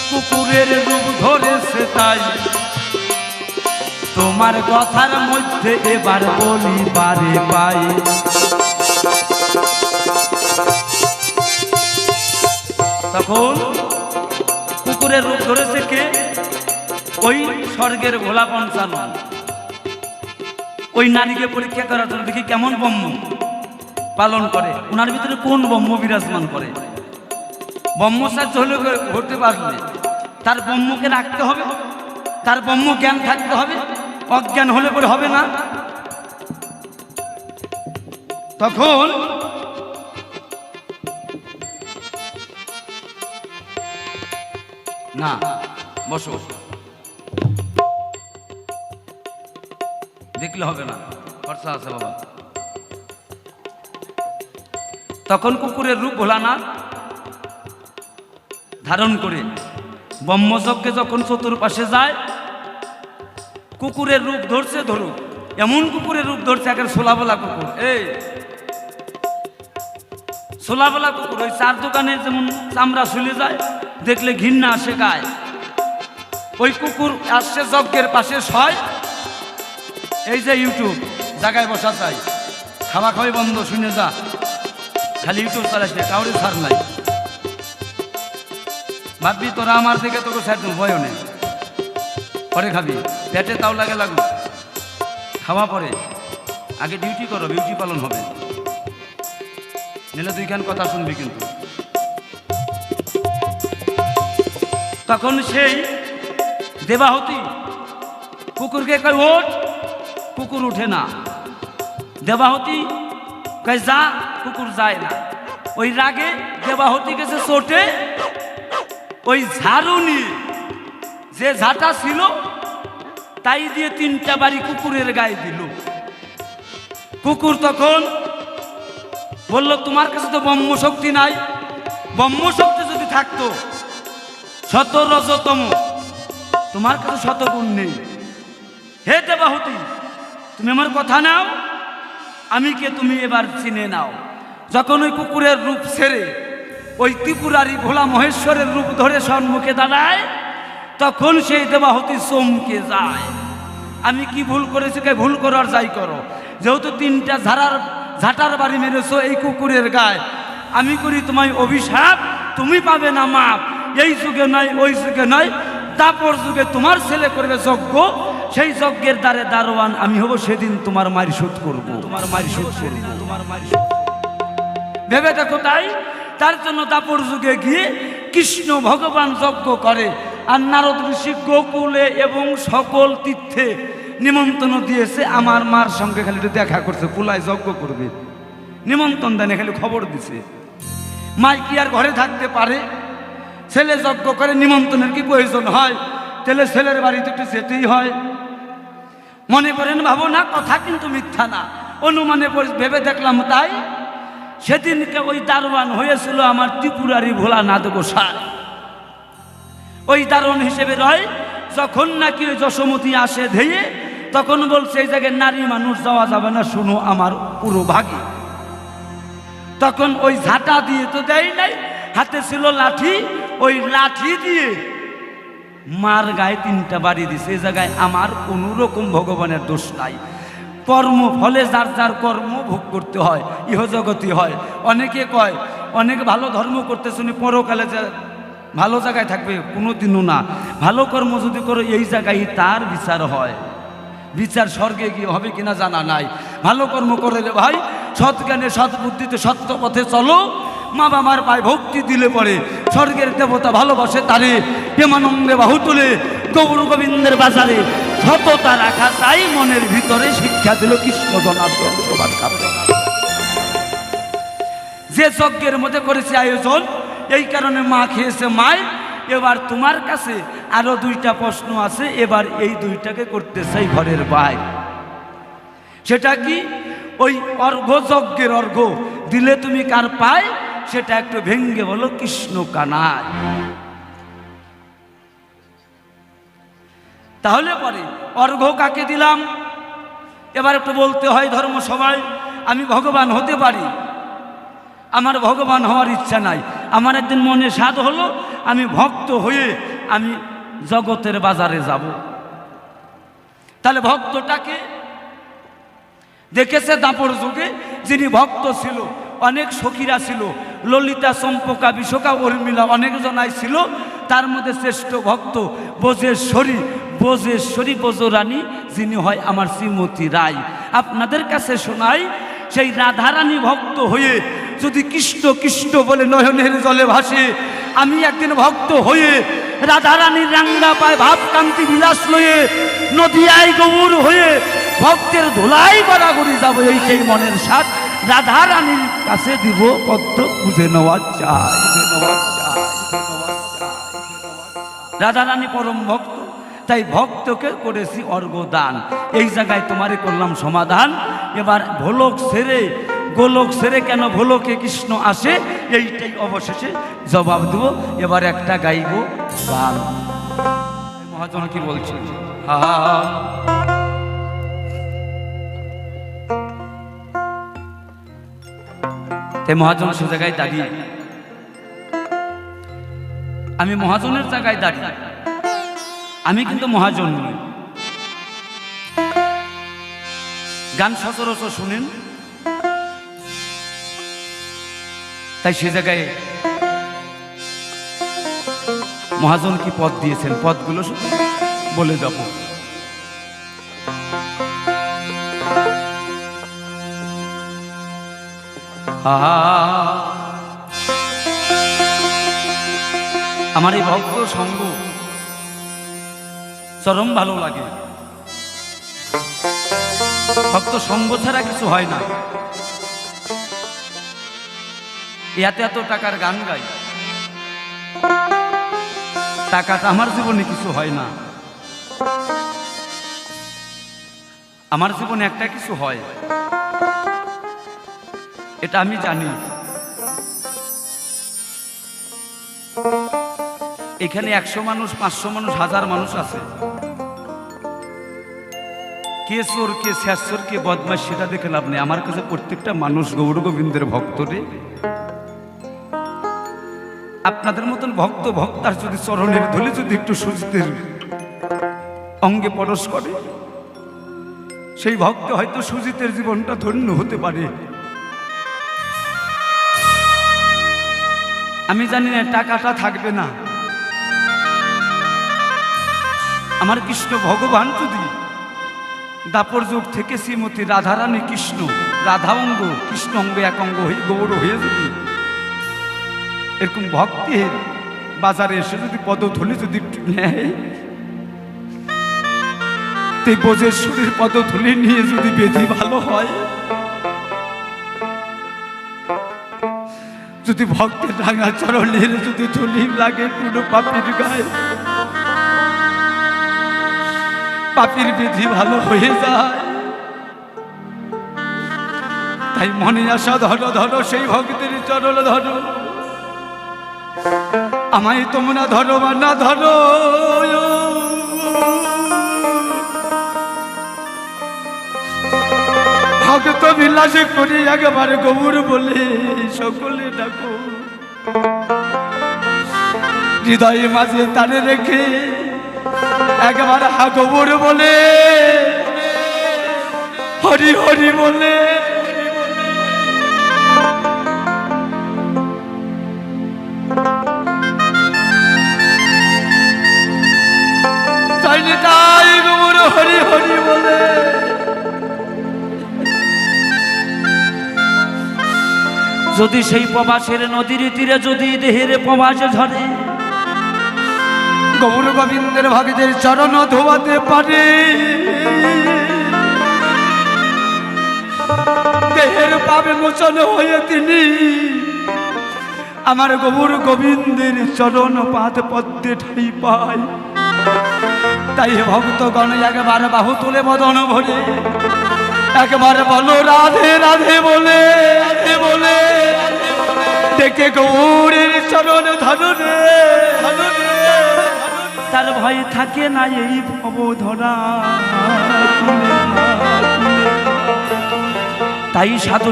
কুকুরের রূপ ধরেছে। তাই তোমার কথার মধ্যে এবার বলি পারে পাই। তখন কুকুরের রূপ ধরেছে কে? ওই স্বর্গের ভোলা পঞ্চানন। ওই নারীকে পরীক্ষা করার জন্য দেখি কেমন ব্রহ্ম পালন করে, ওনার ভিতরে কোন ব্রহ্ম বিরাজমান করে। ব্রহ্মচার্য হলে হতে পারলে তার ব্রহ্মকে রাখতে হবে, তার ব্রহ্ম জ্ঞান থাকতে হবে, অজ্ঞান হলে পরে হবে না। তখন না বসো, দেখলে হবে না, খরচা আছে বাবা। তখন কুকুরের রূপ ভোলানাথ ধারণ করে ব্রহ্মযজ্ঞে যখন চতুর্পাশে যায়, কুকুরের রূপ ধরছে, ধরুক এমন কুকুরের রূপ ধরছে একের ছোলাবেলা কুকুর। এই ছোলাবেলা কুকুর, ওই চার দোকানে যেমন চামড়া শুলে যায়, দেখলে ঘৃণা আসে গায়ে। ওই কুকুর আসছে যজ্ঞের পাশে শয়। এই যে ইউটিউব জায়গায় বসা চাই, খাওয়া খাওয়াই বন্ধ, শুনে যা, খালি ইউটিউব চালাস না, কাউরে ছাড় নাই। ভাববি তোরা আমার দিকে তোকে ছাড় দেবো, ভয়ও নেই, পরে খাবি, পেটে তাও লাগে লাগুক, খাওয়া পরে, আগে ডিউটি করো, বিউটি পালন হবে, নিলে দুইখান কথা শুনবি কিন্তু। তখন সেই দেবাহতী কুকুরকে কয় ওঠ, কুকুর উঠে না। দেবাহতী কয় যা, কুকুর যায় না। ওই রাগে দেবাহতী গেছে চোটে, ওই ঝাড়ু নিয়ে যে ঝাঁটা ছিল তাই দিয়ে 3টা বাড়ি কুকুরের গায়ে দিল। কুকুর তখন বলল, তোমার কাছে তো ব্রহ্ম শক্তি নাই, ব্রহ্ম শক্তি যদি থাকতো, শত রজতম, তোমার কাছে শতগুণ নেই। হে দেবাহুতি, তুমি আমার কথা নাও, আমি কে তুমি এবার চিনে নাও। যখন ওই কুকুরের রূপ ছেড়ে ওই ত্রিপুরারি ভোলা মহেশ্বরের রূপ ধরে সম্মুখে দাঁড়ায়, তখন সেই দেবাহুতি চমকে যায়। আমি কি ভুল করেছি? কে ভুল করার যাই করো, যেহেতু 3টা ঝাঁটার বাড়ি মেরেছো এই কুকুরের গায়ে, আমি করি তোমায় অভিশাপ, তুমি পাবে না মাপ। এই যুগে নয়, ওই যুগে নয়, দাপর যুগে তোমার ছেলে করবে যজ্ঞ, সেই যজ্ঞের দ্বারে দারোয়ান আমি হব, সেদিন তোমার মারি শোধ করবো, তোমার মারি শোধ করবো, তোমার মারি শোধ। ভেবে দেখো তাই, তার জন্য দাপর যুগে গিয়ে কৃষ্ণ ভগবান যজ্ঞ করে। আর নারদ ঋষি গোকুলে এবং সকল তীর্থে নিমন্ত্রণ দিয়েছে। আমার মার সঙ্গে খালি একটু দেখা করছে, পুলায় যজ্ঞ করবে, নিমন্ত্রণ দেন, খালি খবর দিছে। মাই কি আর ঘরে থাকতে পারে? ছেলে যজ্ঞ করে, নিমন্ত্রণের কি প্রয়োজন হয়? তাহলে ছেলের বাড়িতে একটু যেতেই হয়। মনে করেন ভাবো না, কথা কিন্তু মিথ্যা না, অনুমানে ভেবে দেখলাম তাই। সেদিনকে ওই দারোয়ান হয়েছিল আমার ত্রিপুরারি ভোলানাথ গোসাই। ওই দারোয়ান হিসেবে রয়, যখন নাকি ওই যশোমতী আসে ধেয়ে, তখন বলছে এই জায়গায় নারী মানুষ যাওয়া যাবে না, শুনো আমার পুরো ভাগী। তখন ওই ঝাঁটা দিয়ে তো দেয় নাই, হাতে ছিল লাঠি, ওই লাঠি দিয়ে মার গায়ে 3টা বাড়ি দিছে। এই জায়গায় আমার কোনো রকম ভগবানের দোষ নাই। কর্ম ফলে যার যার কর্ম ভোগ করতে হয়, ইহজগতি হয়। অনেকে কয় অনেক ভালো ধর্ম করতে শুনি পরকালে যে ভালো জায়গায় থাকবে, কোনোদিনও না। ভালো কর্ম যদি করো এই জায়গায় তার বিচার হয়, বিচার স্বর্গে গিয়ে হবে কিনা জানা নাই। ভালো কর্ম করে রে ভাই, সৎ জ্ঞানে সৎ বুদ্ধিতে সত্য পথে চলো, মা বাবার পায়ে ভক্তি দিলে পরে স্বর্গের দেবতা ভালোবাসে তারে, প্রেমানন্দে বাহু তুলে গৌর গোবিন্দের বাজারে সততা রাখা চাই মনের ভিতরে, শিক্ষা দিল কৃষ্ণ জনার্দন সবার কাছে। যে যজ্ঞের মধ্যে করেছে আয়োজন, এই কারণে মা খেয়েছে মায়। এবার তোমার কাছে আরো 2টা প্রশ্ন আছে, এবার এই 2টাকে করতে চাই ঘরের বাইরে। সেটা কি? ওই অর্ঘ্য, যজ্ঞের অর্ঘ্য দিলে তুমি কার পায়, সেটা একটু ভেঙ্গে বলো। কৃষ্ণ কানায়। তাহলে পরে অর্ঘ্য কাকে দিলাম? এবার একটু বলতে হয় ধর্ম সবাই, আমি ভগবান হতে পারি, আমার ভগবান হওয়ার ইচ্ছা নাই। আমার একদিন মনে সাধ হলো, আমি ভক্ত হয়ে আমি জগতের বাজারে যাব। তাহলে ভক্তটাকে দেখেছে দাপর যুগে, যিনি ভক্ত ছিল, অনেক সখীরা ছিল, ললিতা, চম্পকা, বিশোকা, উর্মিলা, অনেক জনাই ছিল। তার মধ্যে শ্রেষ্ঠ ভক্ত ব্রজেশ্বরী, ব্রজেশ্বরী ব্রজরানী, যিনি হয় আমার শ্রীমতী রায়। আপনাদের কাছে শোনাই, সেই রাধারানী ভক্ত হয়ে যদি কৃষ্ণ কৃষ্ণ বলে নয়নের জলে ভাসে, আমি একদিন ভক্ত হয়ে রাধারানীর রাঙ্গা পায় ভাবকান্তি বিলাস লয়ে নদিয়ায় গৌর হয়ে ভক্তের ধুলাই গড়াগড়ি যাবো। এই সেই মনের স্বাদ রাধারানীর কাছে দিব, পদ্ম বুঝে নেওয়া চাই। রাধারানী পরম ভক্ত, তাই ভক্তকে করেছি অর্ঘ্যদান। এই জায়গায় তোমারে করলাম সমাধান। এবার ভোলক ছেড়ে গোলক ছেড়ে কেন ভোলকে কৃষ্ণ আসে, এইটাই অবশেষে জবাব দেব। এবার একটা গাইব গান। মহাজন কি বলছে? তাই মহাজন সে জায়গায় দাঁড়িয়ে, আমি মহাজনের জায়গায় দাঁড়িয়ে, আমি কিন্তু মহাজন নই। গান সচরাচর শুনেন, তাই সে জায়গায় মহাজন কি পদ দিয়েছেন, পদগুলো বলে যাব। আমার এই ভক্ত সঙ্গ চরম ভালো লাগে। ভক্ত সঙ্গ ছাড়া কিছু হয় না। এত এত টাকার গান গাই, টাকাটা আমার জীবনে কিছু হয় না। আমার জীবনে একটা কিছু হয়, এটা আমি জানি। এখানে 100 মানুষ, 500 মানুষ, 1000 মানুষ আছে। কে চোর, কে শেষর, কে বদমাশ সেটা দেখে লাভ নেই। আমার কাছে প্রত্যেকটা মানুষ গৌর গোবিন্দের ভক্ত রে। আপনাদের মতন ভক্ত ভক্তার যদি চরণের ধুলি যদি একটু সুজিতের অঙ্গে পরশ করে, সেই ভক্ত হয়তো সুজিতের জীবনটা ধন্য হতে পারে। আমি জানি না টাকাটা থাকবে না। আমার কৃষ্ণ ভগবান যদি দাপর যুগ থেকে শ্রীমতী রাধারানী কৃষ্ণ, রাধা অঙ্গ কৃষ্ণ অঙ্গ এক অঙ্গ হয়ে গৌর হয়ে যদি এরকম ভক্তের বাজারে এসে যদি পদধূলি যদি একটু নেয়, এই ব্রজেশ্বরীর পদধূলি নিয়ে যদি বেঁধে ভালো হয়, যদি ভক্তের রাঙা চরণের যদি ধুলি লাগে কোনো পাপির গায়ে, পাপির বিধি ভালো হয়ে যায়। তাই মনে আসা ধরো ধরো সেই ভক্তের চরণ ধরো, আমায় তোমরা ধরো বা না ধরো, ভক্ত বিলাসে করি একেবারে গৌর বলে সকলে ডাকো, হৃদয়ে মাঝে তারে রেখে একবার হা গৌর বলে হরি হরি বলে চাইলে তাই গৌর হরি হরি বলে। যদি সেই প্রবাসের নদীর তীরে যদি দেহের প্রবাস ঝরে, গৌর গোবিন্দের ভক্তের চরণ ধোয়াতে পারে, দেহের পাবে মোচন হয়ে তিনি আমার গৌর গোবিন্দের চরণ পাদ পদ্মে ঠাই পায়। তাই ভক্তগণ একবার বাহু তুলে বদন ভরে একবার বলো রাধে রাধে বলে বলে ডেকে গৌরের চরণ ধরে, তার ভয় থাকে না এই ভব ধরা। তাই সাধু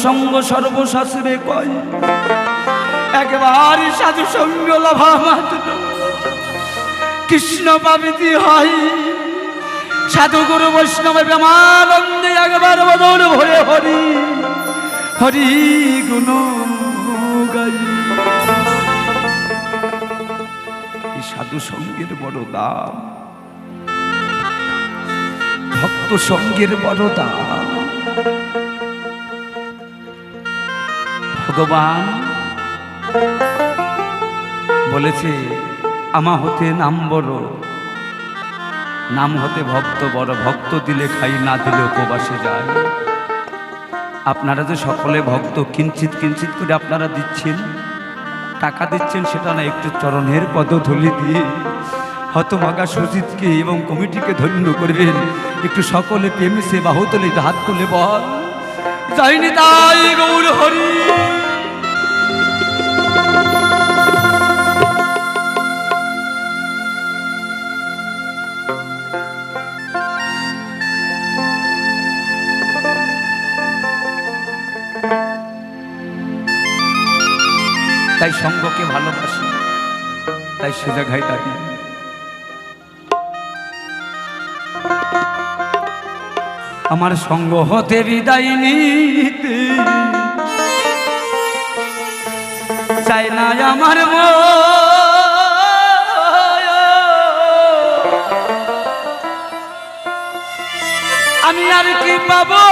সঙ্গ সর্বশাস্ত্রে কয়, একবার সাধু সঙ্গ লাভা মাত্র কৃষ্ণ পাবিতি হয়। সাধু গুরু বৈষ্ণব প্রেমানন্দে একবার বদন ভরে হরি হরি গুণ গাই। এই সাধু সঙ্গের বড় দাম, ভক্ত সঙ্গের বড় দাম। ভগবান বলেছে আমা হতে নাম বড়, নাম হতে ভক্ত বড়। ভক্ত দিলে খাই, না দিলে উপবাসে যায়। আপনারা যে সকলে ভক্ত কিঞ্চিত কিঞ্চিত করে আপনারা দিচ্ছেন, টাকা দিচ্ছেন সেটা না, একটু চরণের পদধূলি দিয়ে হতভাগা সুজিতকে এবং কমিটিকে ধন্য করবেন। একটু সকলে প্রেমে বাহু তুলে হাত তুলে বল যাইনি তাই গৌর হরি। তাই সঙ্গকে ভালোবাসি, তাই সে জায়গায় দাঁড়িয়ে আমার সঙ্গ হতে বিদায় নিতে চাই না আমার মন। আমি আর কি পাবো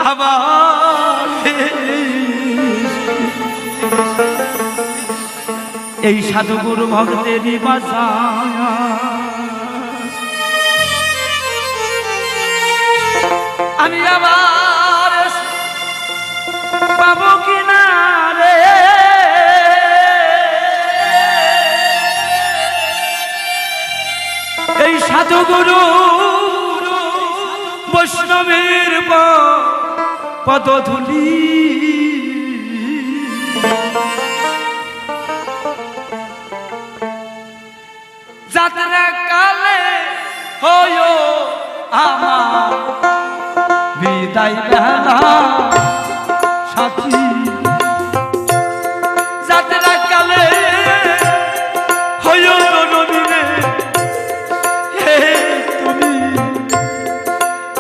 আবার এই সাধু গুরু ভক্তেরই বাসা। আমি আবার পাবো কিনা রে এই সাধু গুরু বৈষ্ণবের পদধূলি যাত্রা কালে হয় আমার বিদায় বেলা সাথী যাত্রা কালে হয় নদীরে হে তুমি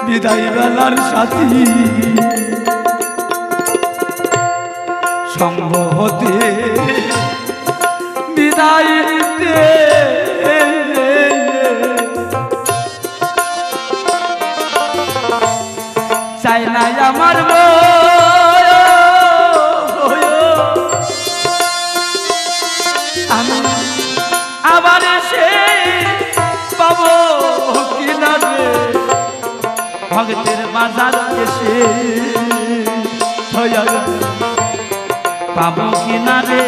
বিদায় বেলার সাথী সঙ্গ হতে বিদায় দিতে চাই নাই আমার আমি আবার সে পাবো কিনা রে ভক্তের বাজার এসে পাবো কিনা রে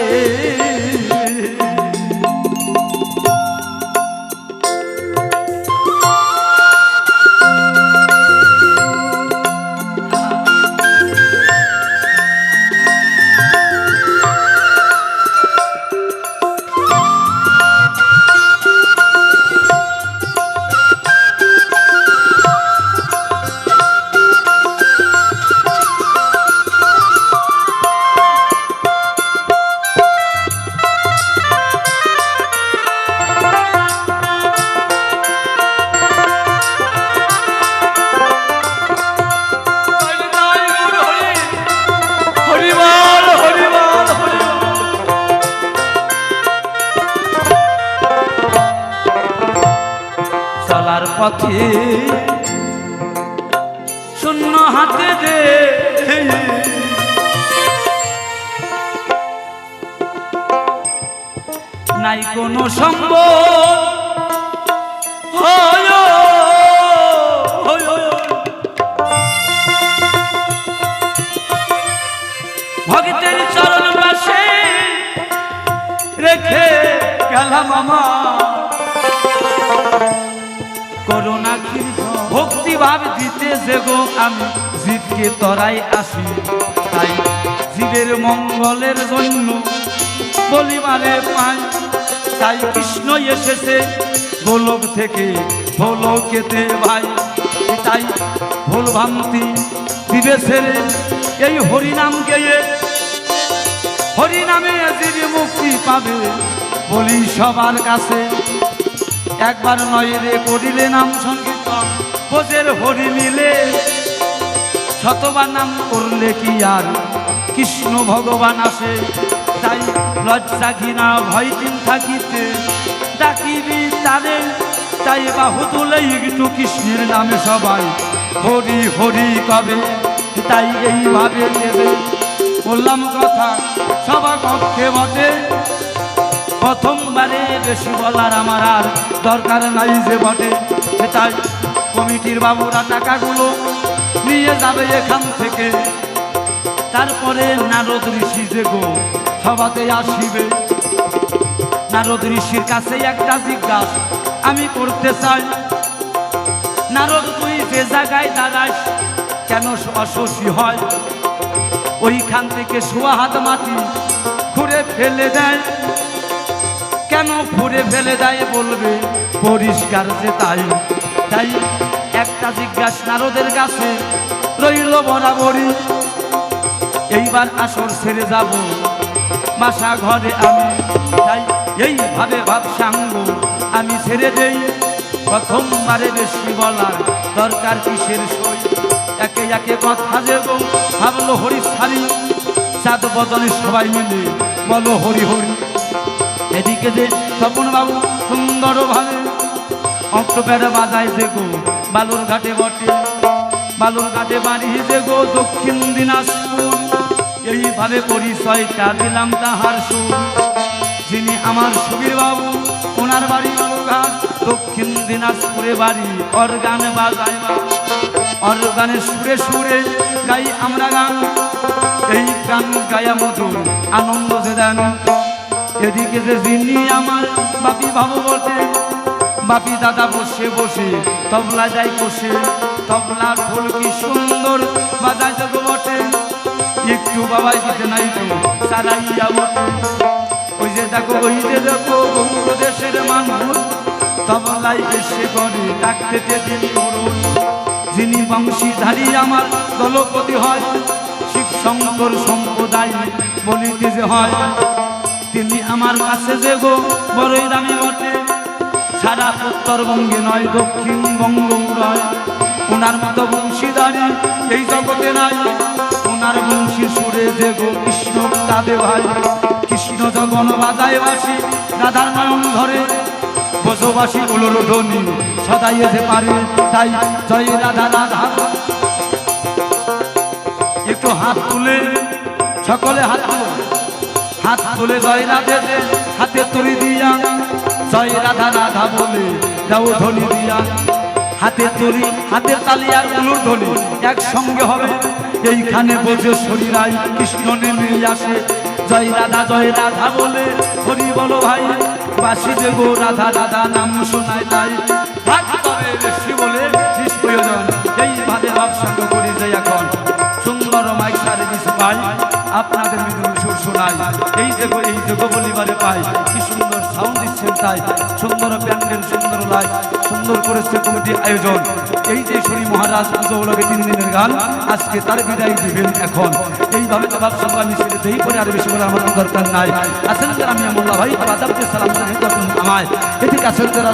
পথে শূন্য হাতে দে নাই কোনো সম্ভব ভক্তের চরণ পাশে রেখে গেলাম আমার করোনা কি ভক্তি ভাব দিতে যেগো আমি জীবকে তরাই আসি তাই জীবের মঙ্গলের জন্য বলিবারে পাই তাই কৃষ্ণ এসেছে গোলক থেকে ভোলকেতে ভাই তাই ভুল ভ্রান্তি দিবে ছেড়ে এই হরিনাম গেয়ে হরিনামে জীব মুক্তি পাবে বলি সবার কাছে একবার নয় রে করিলে নাম সংকীর্তন বোঝের হরি মিলে শতবার নাম করলে কি আর কৃষ্ণ ভগবান আসে তাই লজ্জা ঘৃণা ভয় দিন থাকিতে ডাকিবি তারে তাই বাহু তুলে একটু কৃষ্ণের নামে সবাই হরি হরি কবে তাই এইভাবে দেবে বললাম কথা সবা কক্ষে বটে প্রথমবারে বেশি বলার আমার আর দরকার নাই যে বটে তাই কমিটির বাবুরা টাকাগুলো নিয়ে যাবে এখান থেকে তারপরে নারদ ঋষি যে গো সভাতে আসিবে নারদ ঋষির কাছে একটা জিজ্ঞাসা আমি করতে চাই নারদ তুই যে জায়গায় দাঁড়াস কেন অশোষী হয় ওইখান থেকে সোয়া হাত মাটি খুঁড়ে ফেলে দেয় কেন ঘুরে ফেলে দেয় বলবে পরিষ্কার যে তাই তাই একটা জিজ্ঞাসা নারদের কাছে রইল বরাবরই এইবার আসর ছেড়ে যাব বাসা ঘরে আমি তাই এইভাবে ভাবসাঙ্গ আমি ছেড়ে দেই প্রথমবারে বেশি বলার দরকার কিসের সই একে একে কথা যে গো ভাবলো হরি সারি চাঁদ বদলে সবাই মিলে বলো হরি হরি এদিকে যে তপন বাবু সুন্দরভাবে অক্টোপ্যাডে বাজায় যে গো বালুর ঘাটে বটে বালুর ঘাটে বাড়ি যে গো দক্ষিণ দিনাজপুর এইভাবে পরিচয়টা দিলাম তাহার সুর যিনি আমার সুবীর বাবু ওনার বাড়ি বালুরঘাট দক্ষিণ দিনাজপুরে বাড়ি অর্গান বাজায় অর্গানের সুরে সুরে গাই আমরা গান এই গান গায়া মধুর আনন্দ যে দেন এদিকে যে যিনি আমার বাপি বাবু বটে বাপি দাদা বসে বসে তবলা যায় কষে, তবলার ফুল কি সুন্দর বাজায় তো বটে, একটু বাবাই দিতে নাই তো সারাইয়া বটে। ওই যে দেখো দেশের মানুষ তবলাই এসে করে ডাকতে দিন করুন, যিনি বংশীধারী আমার দলপতি হয়, শিব শঙ্কর সম্প্রদায় বলিতে যে হয়, তিনি আমার কাছে যে গো বড়ই দামি বটে, সারা উত্তরবঙ্গে নয় দক্ষিণবঙ্গ নয়, ওনার মতো বংশীধারী এই জগতে নাই, ওনার বংশী সুরে যে গো কৃষ্ণ কাঁদে ভাই, কৃষ্ণ যখন বাজায় বাসি রাধার নয়ন ধরে, বসবাসী উলোর ধ্বনি সদাই যেতে পারে, তাই জয় রাধা রাধা। একটু হাত তুলে সকলে হাত তুলে জয় রাধে যে হাতে তুলি দিয়া, জয় রাধা রাধা বলে যাও ধ্বনি দিয়া, হাতে তুলি হাতে তালি আর উলুর ধ্বনি একসঙ্গে হবে, এইখানে বোঝে শরীরাই কৃষ্ণ নেমে আসে, জয় রাধা বলে হরি বলো ভাই, বাসি যে গো রাধা রাধা নাম শোনায় তাই, বেশি বলে নিষ্প্রয়োজন, এইভাবে ভাবসাঙ্গ করি যে এখন সুন্দর মাইক সারে দিছে পাই, আপনাদের মৃদুল সুর শোনাই, এই যে বলিবারে পাই, কি সুন্দর সাউন্ড দিচ্ছেন তাই, সুন্দর প্যান্ডেল সুন্দর লাইট সুন্দর করেছে কমিটি আয়োজন, এই যে শরী মহারাজ পুজোগুলোকে 3 দিনের গান আজকে তার বিদায় দিবেন এখন, এইভাবে তো ভাবসাঙ্গ আমি ছেড়ে দেই করে আর বেশি করে আমার দরকার নাই, আছেন যারা আমি মোল্লা ভাই বাজাবকে সালাম জানাই আমায়, এদিকে আছেন যারা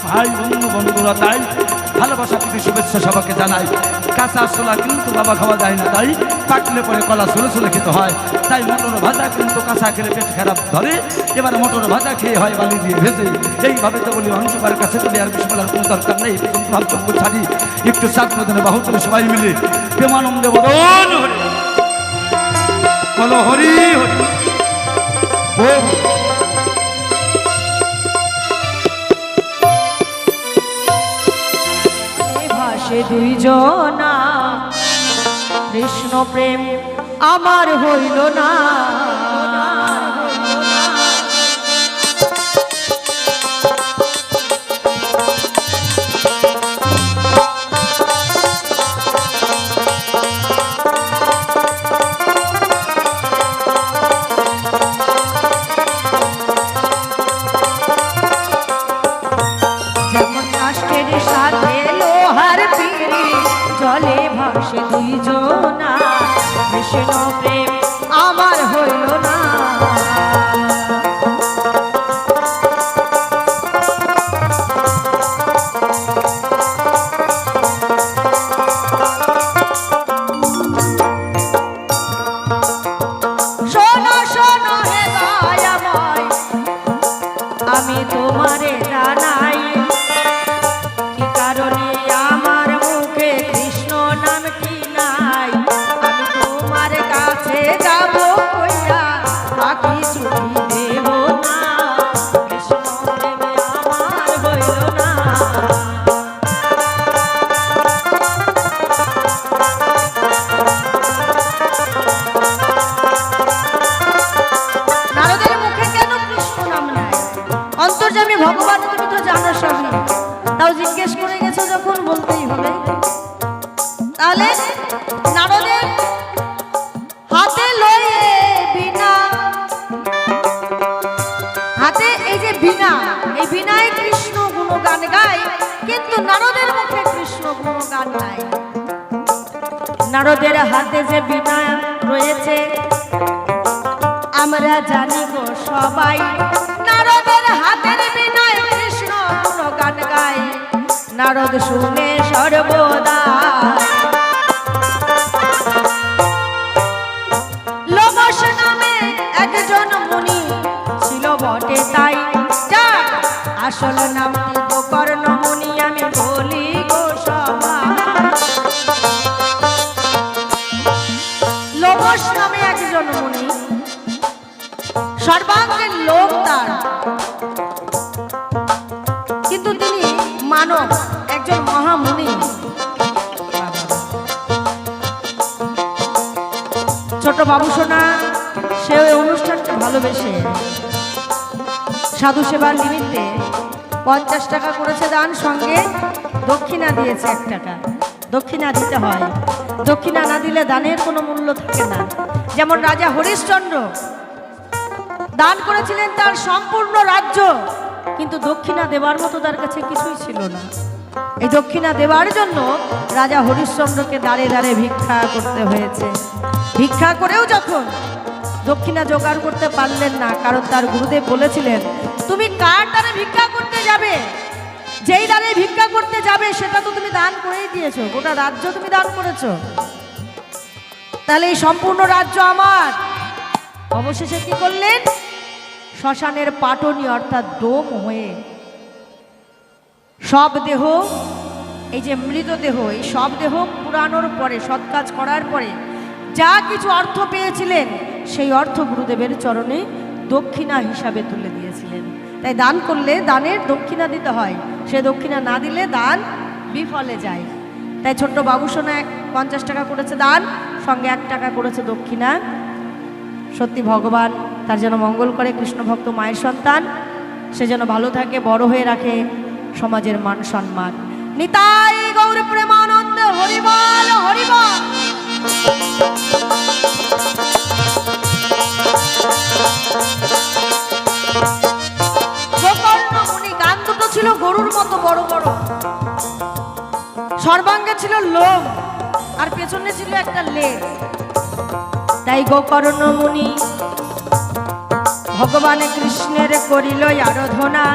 ভাই বন্ধুরা তাই ভালোবাসা প্রীতি শুভেচ্ছা সবাইকে জানাই, কাঁচা ছোলা কিন্তু বাবা খাওয়া যায় না, তাই পাকলে পরে কলা ছোলে ছোলে খেতে হয়, তাই মটর ভাজা কিন্তু কাঁচা খেলে পেট খারাপ ধরে, এবার মটর ভাজা খেয়ে হয় বালি দিয়ে ভেজে, এইভাবে তো বলি অংশবার কাছে চলে আর বেশি বলার কোনো দরকার নেই, ভাবচম্য ছাড়ি একটু চাঁদ প্রদানে বাহু চলে সবাই মিলে প্রেমানন্দে বলো হরি হরি হরি। ভাসে দুইজনা কৃষ্ণ প্রেম আমার হইল না, জলে ভাসে দুইজনা কৃষ্ণ প্রেম আমার হইল না, শোনো শোনো হে দয়াময় আমি তোমারে জানাই, কি কারণে আমার মুখে কৃষ্ণ নামটি নাই, আমি তোমার কাছে যাব কইরা বাকি ছুটি দেব না, কৃষ্ণ প্রেমে আমার হইল না। নারদের মুখে কেন কৃষ্ণ নাম নাই? অন্তর্যামী ভগবান তুমি তো জানো সবই, তাও জিজ্ঞেস করে গেছো যখন বলতেই হবে। তাহলে নারদের হাতে লয়ে বিনা, হাতে এই যে বিনা, এই বিনায় কৃষ্ণ গুণগান গায়, কিন্তু নারদের মুখে কৃষ্ণ গুণগান নাই। নারদের হাতে যে বিনা রয়েছে আমরা জানি গো সবাই, নারদের হাতের বিনায় কৃষ্ণ গুণগান গায়, নারদ শুনে সর্বদা। লোমশ নামে একজন মুনি ছিল বটে তাই, যার আসল নামটি গোকর্ণ মুনি আমি বলি গো সবাই। লোমশ নামে একজন মুনি, সর্বাঙ্গের লোক তার, কিন্তু তিনি মানব, একজন মহামুনি। ছোট বাবু সোনা সে ওই অনুষ্ঠানকে ভালোবেসে সাধু সেবার নিমিত্তে 50 টাকা করেছে দান, সঙ্গে দক্ষিণা দিয়েছে 1 টাকা। দক্ষিণা দিতে হয়, দক্ষিণা না দিলে দানের কোনো মূল্য থাকে না। যেমন রাজা হরিশ্চন্দ্র দান করেছিলেন তার সম্পূর্ণ রাজ্য, কিন্তু দক্ষিণা দেওয়ার মতো তার কাছে কিছুই ছিল না। এই দক্ষিণা দেওয়ার জন্য রাজা হরিশ্চন্দ্রকে দাঁড়ে দাঁড়ে ভিক্ষা করতে হয়েছে। ভিক্ষা করেও যখন দক্ষিণা জোগাড় করতে পারলেন না, কারণ তার গুরুদেব বলেছিলেন, তুমি কার দ্বারে ভিক্ষা করতে যাবে? যেই দ্বারে ভিক্ষা করতে যাবে সেটা তো তুমি দান করেই দিয়েছো, গোটা রাজ্য তুমি দান করেছো, তাহলে এই সম্পূর্ণ রাজ্য আমার। অবশেষে কি করলেন? শ্মশানের পাটনি অর্থাৎ ডোম হয়ে সব দেহ, এই যে মৃতদেহ, এই সব দেহ পুরানোর পরে, সৎ কাজ করার পরে যা কিছু অর্থ পেয়েছিলেন সেই অর্থ গুরুদেবের চরণে দক্ষিণা হিসাবে তুলে দিয়েছিলেন। তাই দান করলে দানের দক্ষিণা দিতে হয়, সে দক্ষিণা না দিলে দান বিফলে যায়। তাই ছোট্ট বাবুসোনা 50 টাকা করেছে দান, সঙ্গে 1 টাকা করেছে দক্ষিণা। সত্যি ভগবান তার যেন মঙ্গল করে, কৃষ্ণ ভক্ত মায়ের সন্তান, সে যেন ভালো থাকে, বড় হয়ে রাখে সমাজের মান সম্মান। নিতাই গৌর প্রেমানন্দ, হরিবল হরিবল। গোকর্ণ মুনি, গান দুটো ছিল গরুর মতো বড় বড়, সর্বাঙ্গে ছিল লোম আর পেছনে ছিল একটা লেজ। তাই গোকর্ণ মুনি ভগবান কৃষ্ণের করিল আরাধনা।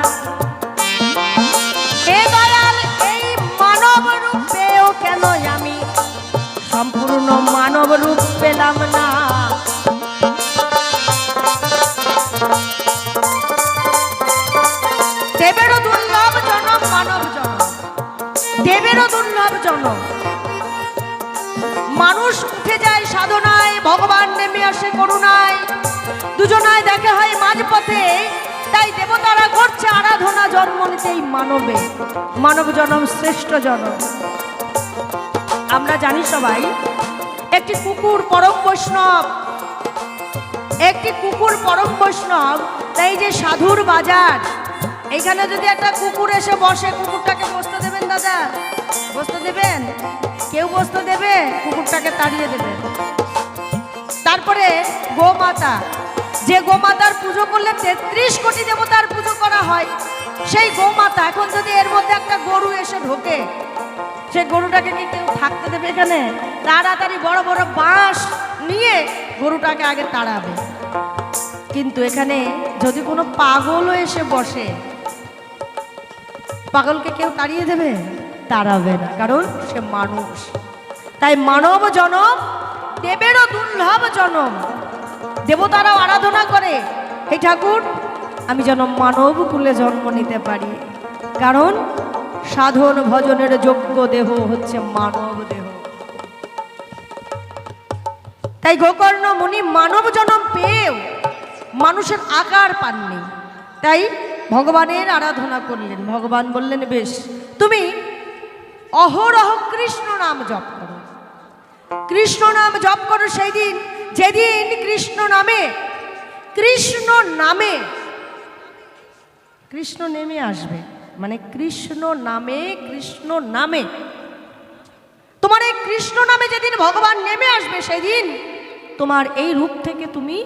হে দয়াল, এই মানব রূপেও কেন আমি সম্পূর্ণ মানব রূপ পেলাম না? দেবেরও দুর্লভ জনম মানব জনম, দেবেরও দুর্লভ জনম। মানুষ উঠে যায় সাধনায়, ভগবান নেমে আসে করুণায়, দুজনায় দেখা হয় মাঝপথে। তাই দেবতারা করছে আরাধনা, জন্ম নিতেই মানবে, মানব জনম শ্রেষ্ঠ জনম। আমরা জানি সবাই, একটি কুকুর পরম বৈষ্ণব, একটি কুকুর পরম বৈষ্ণব। তাই যে সাধুর বাজার, এইখানে যদি একটা কুকুর এসে বসে, কুকুরটাকে বসতে দেবেন দাদা? বসতে দেবেন? কেউ বসতে দেবে? কুকুরটাকে তাড়িয়ে দেবে। তারপরে গোমাতা, যে গোমাতার পুজো করলে 33 কোটি দেবতার পুজো করা হয়, সেই গোমাতা এখন যদি এর মধ্যে একটা গরু এসে ঢোকে, সেই গরুটাকে কি কেউ থাকতে দেবে এখানে? তাড়াতাড়ি বড় বড় বাঁশ নিয়ে গরুটাকে আগে তাড়াবে। কিন্তু এখানে যদি কোনো পাগলও এসে বসে, পাগলকে কেউ তাড়িয়ে দেবে? তাড়াবে না, কারণ সে মানুষ। তাই মানব জনম দেবেরও দুর্লভ জনম। দেবতারাও আরাধনা করে, হে ঠাকুর আমি যেন মানব কুলে জন্ম নিতে পারি, কারণ সাধন ভজনের যোগ্য দেহ হচ্ছে মানব দেহ। তাই গোকর্ণ মুনি মানব জনম পেয়েও মানুষের আকার পাননি, তাই ভগবানের আরাধনা করলেন। ভগবান বললেন, বেশ, তুমি অহরহ কৃষ্ণ নাম জপ করো, কৃষ্ণ নাম জপ করো। সেই দিন, যেদিন কৃষ্ণ নামে কৃষ্ণ নেমে আসবে, মানে কৃষ্ণ নামে তোমার এই কৃষ্ণ নামে যেদিন ভগবান নেমে আসবে, সেদিন তোমার এই রূপ থেকে তুমি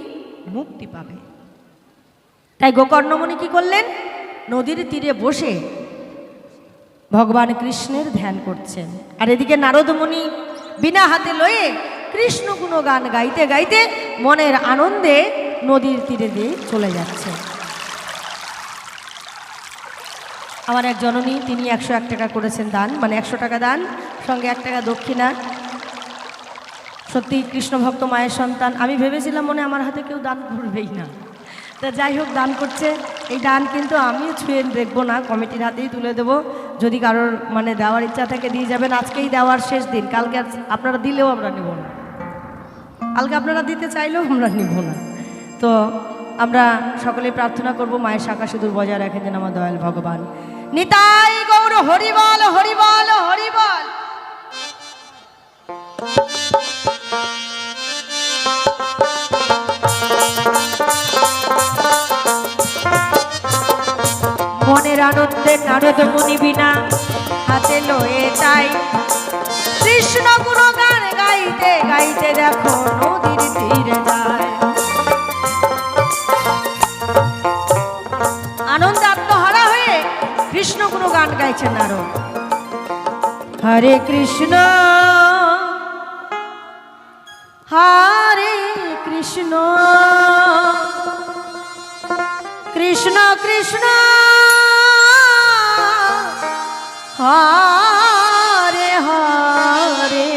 মুক্তি পাবে। তাই গোকর্ণমণি কি করলেন? নদীর তীরে বসে ভগবান কৃষ্ণের ধ্যান করছেন, আর এদিকে নারদমণি বিনা হাতে লয়ে কৃষ্ণ গুণগান গাইতে গাইতে মনের আনন্দে নদীর তীরে দিয়ে চলে যাচ্ছে। আমার এক জননী, তিনি 101 টাকা করেছেন দান, মানে 100 টাকা দান, সঙ্গে 1 টাকা দক্ষিণা। সত্যি কৃষ্ণ ভক্ত মায়ের সন্তান। আমি ভেবেছিলাম মনে আমার হাতে কেউ দান করবেই না, তা যাই হোক দান করছে। এই দান কিন্তু আমিও ছুঁয়ে দেখবো না, কমিটির হাতেই তুলে দেবো। যদি কারোর মানে দেওয়ার ইচ্ছা থাকে দিয়ে যাবেন। আজকেই দেওয়ার শেষ দিন, কালকে আপনারা দিলেও আমরা নেব না, কালকে আপনারা দিতে চাইলেও আমরা নেব না। তো আমরা সকলেই প্রার্থনা করব মায়ের শাখা সিঁদুর বজায় রাখেন যেন আমার দয়াল ভগবান। নিতাই গৌর হরিবল হরিবল হরিবল। মনের মনের আনন্দে নারদ মুনি বিনা হাতে লয়ে তাই কৃষ্ণ গুণগান গাইতে গাইতে দেখো নদীর তীরে যায়। আনন্দে আত্মহারা হয়ে কৃষ্ণ গুণগান গাইছে নারদ। হরে কৃষ্ণ হরে কৃষ্ণ কৃষ্ণ কৃষ্ণ হরে হরে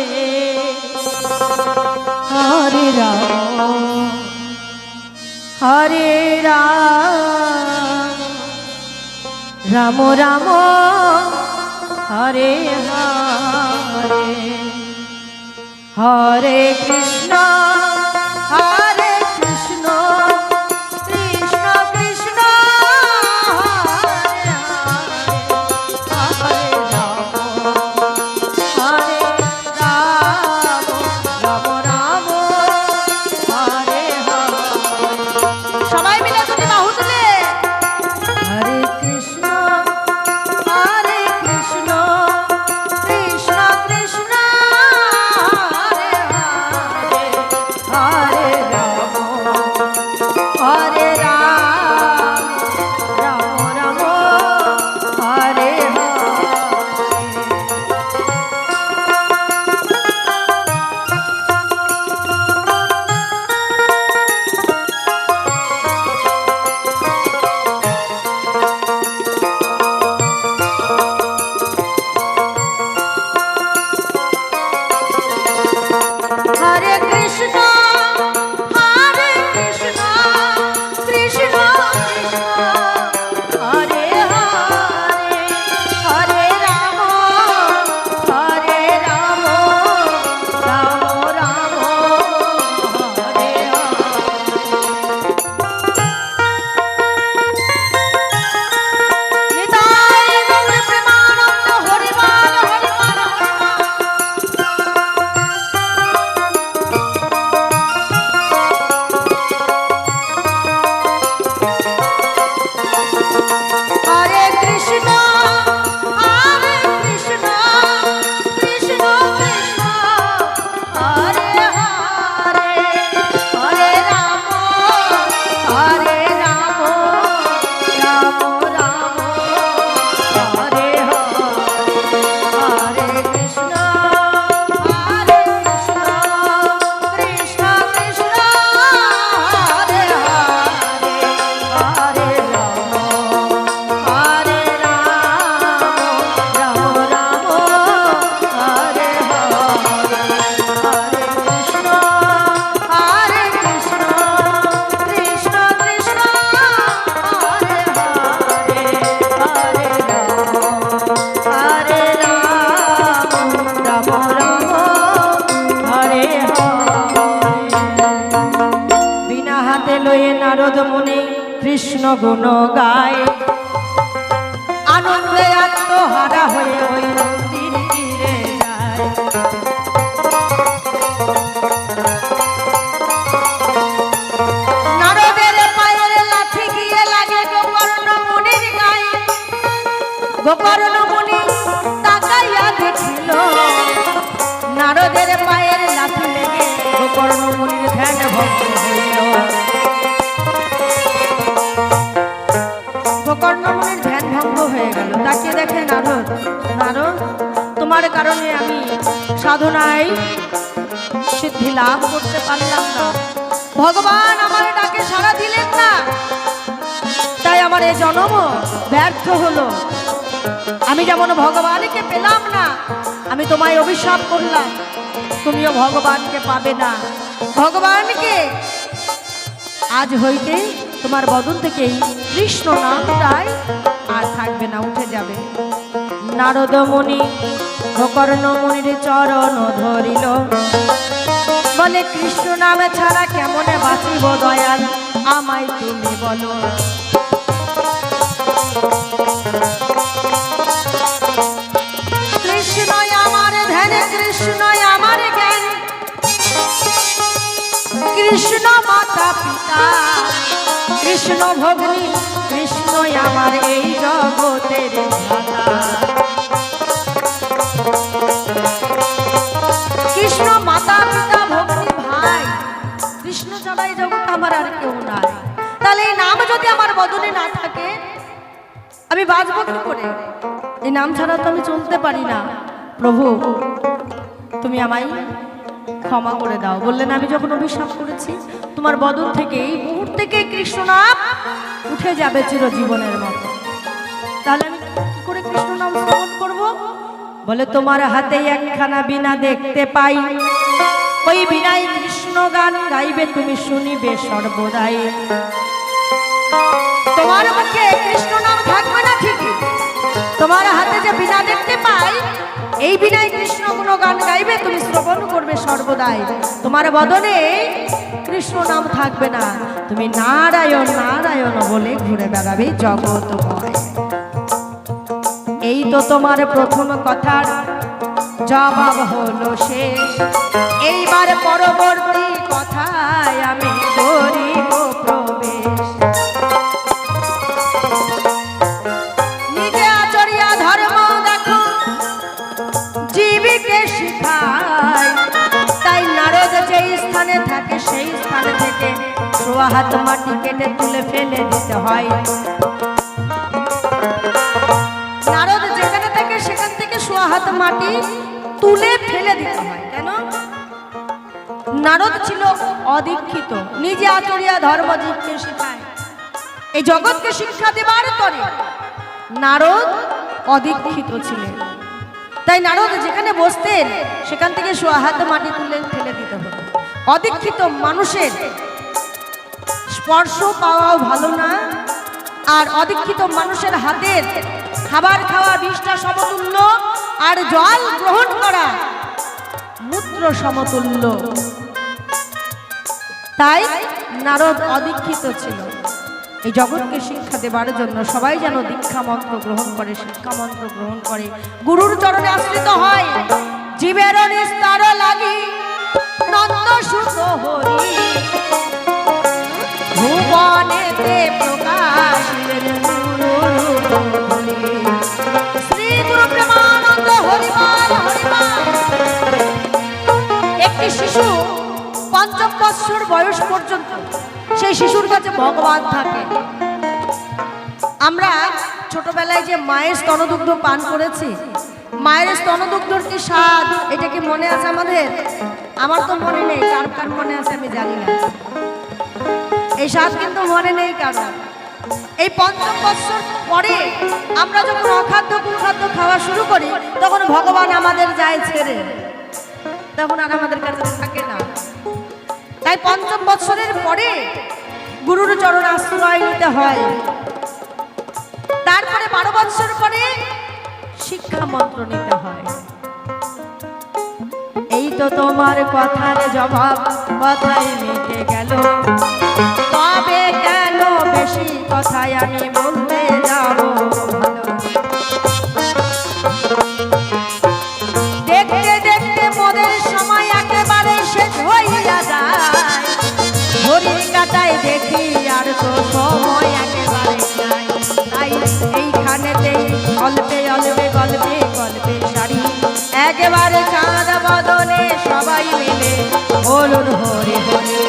হরে রাম হরে রাম রাম রাম হরে হরে হরে কৃষ্ণ হরে কৃষ্ণ কৃষ্ণ কৃষ্ণ হরে হরে হরে রাম হরে রাম রাম রাম হরে হরে। সবাই মিলে যদি বাহু তুলে হরে কৃষ্ণ হরে কৃষ্ণ কৃষ্ণ কৃষ্ণ হরে হরে হরে রাম হরে রাম রাম রাম হরে হরে। হরে কৃষ্ণ হরে কৃষ্ণ কৃষ্ণ কৃষ্ণ হরে হরে হরে রাম হরে রাম রাম রাম হরে হরে। নিতাই গৌর প্রেমানন্দ হরি বল হরি বল হরি বল। হরে কৃষ্ণ হরে কৃষ্ণ কৃষ্ণ কৃষ্ণ হরে হরে হরে রাম হরে রাম রাম রাম হরে হরে হরে কৃষ্ণ হরে কৃষ্ণ কৃষ্ণ কৃষ্ণ হরে হরে হরে রাম হরে রাম রাম রাম হরে হরে হরে কৃষ্ণ হরে কৃষ্ণ কৃষ্ণ কৃষ্ণ হরে হরে হরে রাম হরে রাম রাম রাম হরে হরে। বিনা হাতে লয়ে নারদ মুনি কৃষ্ণ গুণ গায় আনন্দে আত্মহারা হয়ে ওই নদীর তীরে যায়। নারদের পায়ের লাঠি গিয়ে লাগে গোকর্ণ মুনির গায়ে। গোকর্ণ মুনি তাকাইয়া দেখিল নারদের পায়ের লাঠি লেগে গোকর্ণ মুনির ধ্যান ভঙ্গ হইল। গোকর্ণ মুনির ধ্যান ভঙ্গ হয়ে গেল। তাকে দেখে নারদ, নারদ তোমার কারণে আমি সাধনায় সিদ্ধি লাভ করতে পারলাম না, ভগবান আমার ডাকে সাড়া দিলেন না, তাই আমার এই জন্ম ব্যর্থ হলো। আমি যেমন ভগবানকে পেলাম না, আমি তোমায় অভিশাপ করলাম, তুমিও ভগবানকে পাবে না। ভগবানকে আজ হইতে তোমার বদন থেকেই কৃষ্ণ নামটাই আর থাকবে না, উঠে যাবে। নারদ মুনি গোকর্ণ মুনির চরণ ধরিল, বলে কৃষ্ণ নামে ছাড়া কেমনে বাঁচিব দয়াল, আমায় তুমি বলো। কৃষ্ণই আমার ধ্যান, কৃষ্ণই আমার জ্ঞান, কৃষ্ণ মাতা পিতা কৃষ্ণ ভগ্নী কৃষ্ণই আমার এই জগতের ধাতা। কৃষ্ণ মাতা পিতা ভগ্নী ভাই, কৃষ্ণ ছাড়া এই জগৎ আমার আর কেউ নাই। তাহলে এই নাম যদি আমার বদনে না থাকে আমি বাঁচবো কি করে? এই নাম ছাড়া তো আমি চলতে পারি না। প্রভু তুমি আমায় ক্ষমা করে দাও। বললেন আমি যখন অভিশাপ করেছি তোমার বদন থেকে এই মুহূর্ত থেকে কৃষ্ণ নাম উঠে যাবে চিরজীবনের মতো। তাহলে আমি কি করে কৃষ্ণ নাম শ্রবণ করব? বলে তোমার হাতে একখানা বীণা দেখতে পাই, ওই বীণায় কৃষ্ণ গান গাইবে তুমি শুনিবে সর্বদাই। তোমার মুখে কৃষ্ণ নাম থাকবে না ঠিকই, তোমার হাতে যে বীণা দেখতে পাই এই বীণায় কৃষ্ণ গুণ গান গাইবে তুমি শ্রবণ করবে সর্বদাই। তোমার বদনে কৃষ্ণ নাম থাকবে না, তুমি নারায়ণ নারায়ণ বলে ঘুরে বেড়াবে জগৎময়। এই তো তোমার প্রথম কথার জবাব হলো শেষ, এইবার পরবর্তী কথায় আমি করিব প্রবেশ। নিজে আচরিয়া ধর্ম দেখো জীবিকে শিখায়, তাই নারদ যেই স্থানে থাকে সেই স্থান থেকে সোয়া হাত মাটি কেটে তুলে ফেলে দিতে হয়। নারদ যেখানে থাকে সেখান থেকে সোয়া হাত মাটি তুলে ফেলে দিতে হয়। কেন? নারদ ছিল অদীক্ষিত, নিজে আচরিয়া ধর্ম জীবকে শিখায়। এই জগৎকে শিক্ষা দেবার তরে নারদ অদীক্ষিত ছিলেন, তাই নারদ যেখানে বসতেন সেখান থেকে সোয়া হাত মাটি তুলে ফেলে দিতে হতো। অদীক্ষিত মানুষের স্পর্শ পাওয়াও ভালো না, আর অদীক্ষিত মানুষের হাতের খাবার খাওয়া বিষটা সমতুল্য, আর জল গ্রহণ করা মূত্র সমতুল্য। তাই নারদ অদীক্ষিত ছিল। এই জগৎকে শিক্ষা দেবার জন্য সবাই যেন দীক্ষা মন্ত্র গ্রহণ করে, শিক্ষা মন্ত্র গ্রহণ করে, গুরুর চরণে আশ্রিত হয়। জীবের নিস্তার লাগি নন্দ সুত হরি, ভুবনেতে প্রকাশিলেন শ্রী গুরু প্রেমানন্দ হরিপাল হরিপাল। একটি শিশু ৫ বছর বয়স পর্যন্ত সেই শিশুর কাছে ভগবান থাকে। আমরা ছোটবেলায় যে মায়ের স্তনদুগ্ধ পান করেছি, মায়ের স্তনদুগ্ধর কি স্বাদ, এটা কি মনে আছে আমাদের? আমার তো মনে নেই, কার কার মনে আছে আমি জানি না। এই স্বাদ কিন্তু মনে নেই কারণ। এই ৫ বছর পরে আমরা যখন অখাদ্য কুখাদ্য খাওয়া শুরু করি তখন ভগবান আমাদের যায় ছেড়ে, তখন আর আমাদের কাছে থাকে না। তাই ৫ বছরের পরে গুরুর চরণ আশ্রয় নিতে হয়। তারপরে ১২ বছর পরে শিক্ষা মন্ত্র নিতে হয়। এই তো তোমার কথার জবাব, কথাই মিটে গেল, তবে কেন বেশি কথাই আমি বলতে যাব? দেখতে দেখতে মোদের সময় একেবারে শেষ হইয়া যায়, ঘড়ির কাটায় দেখি আর তো সময় একেবারে নাই। তাই এইখানেতেই অল্পে অল্পে গল্পে গল্পে সারি একেবারে চাঁদ বদনে সবাই মিলে বলুন হরি হরি।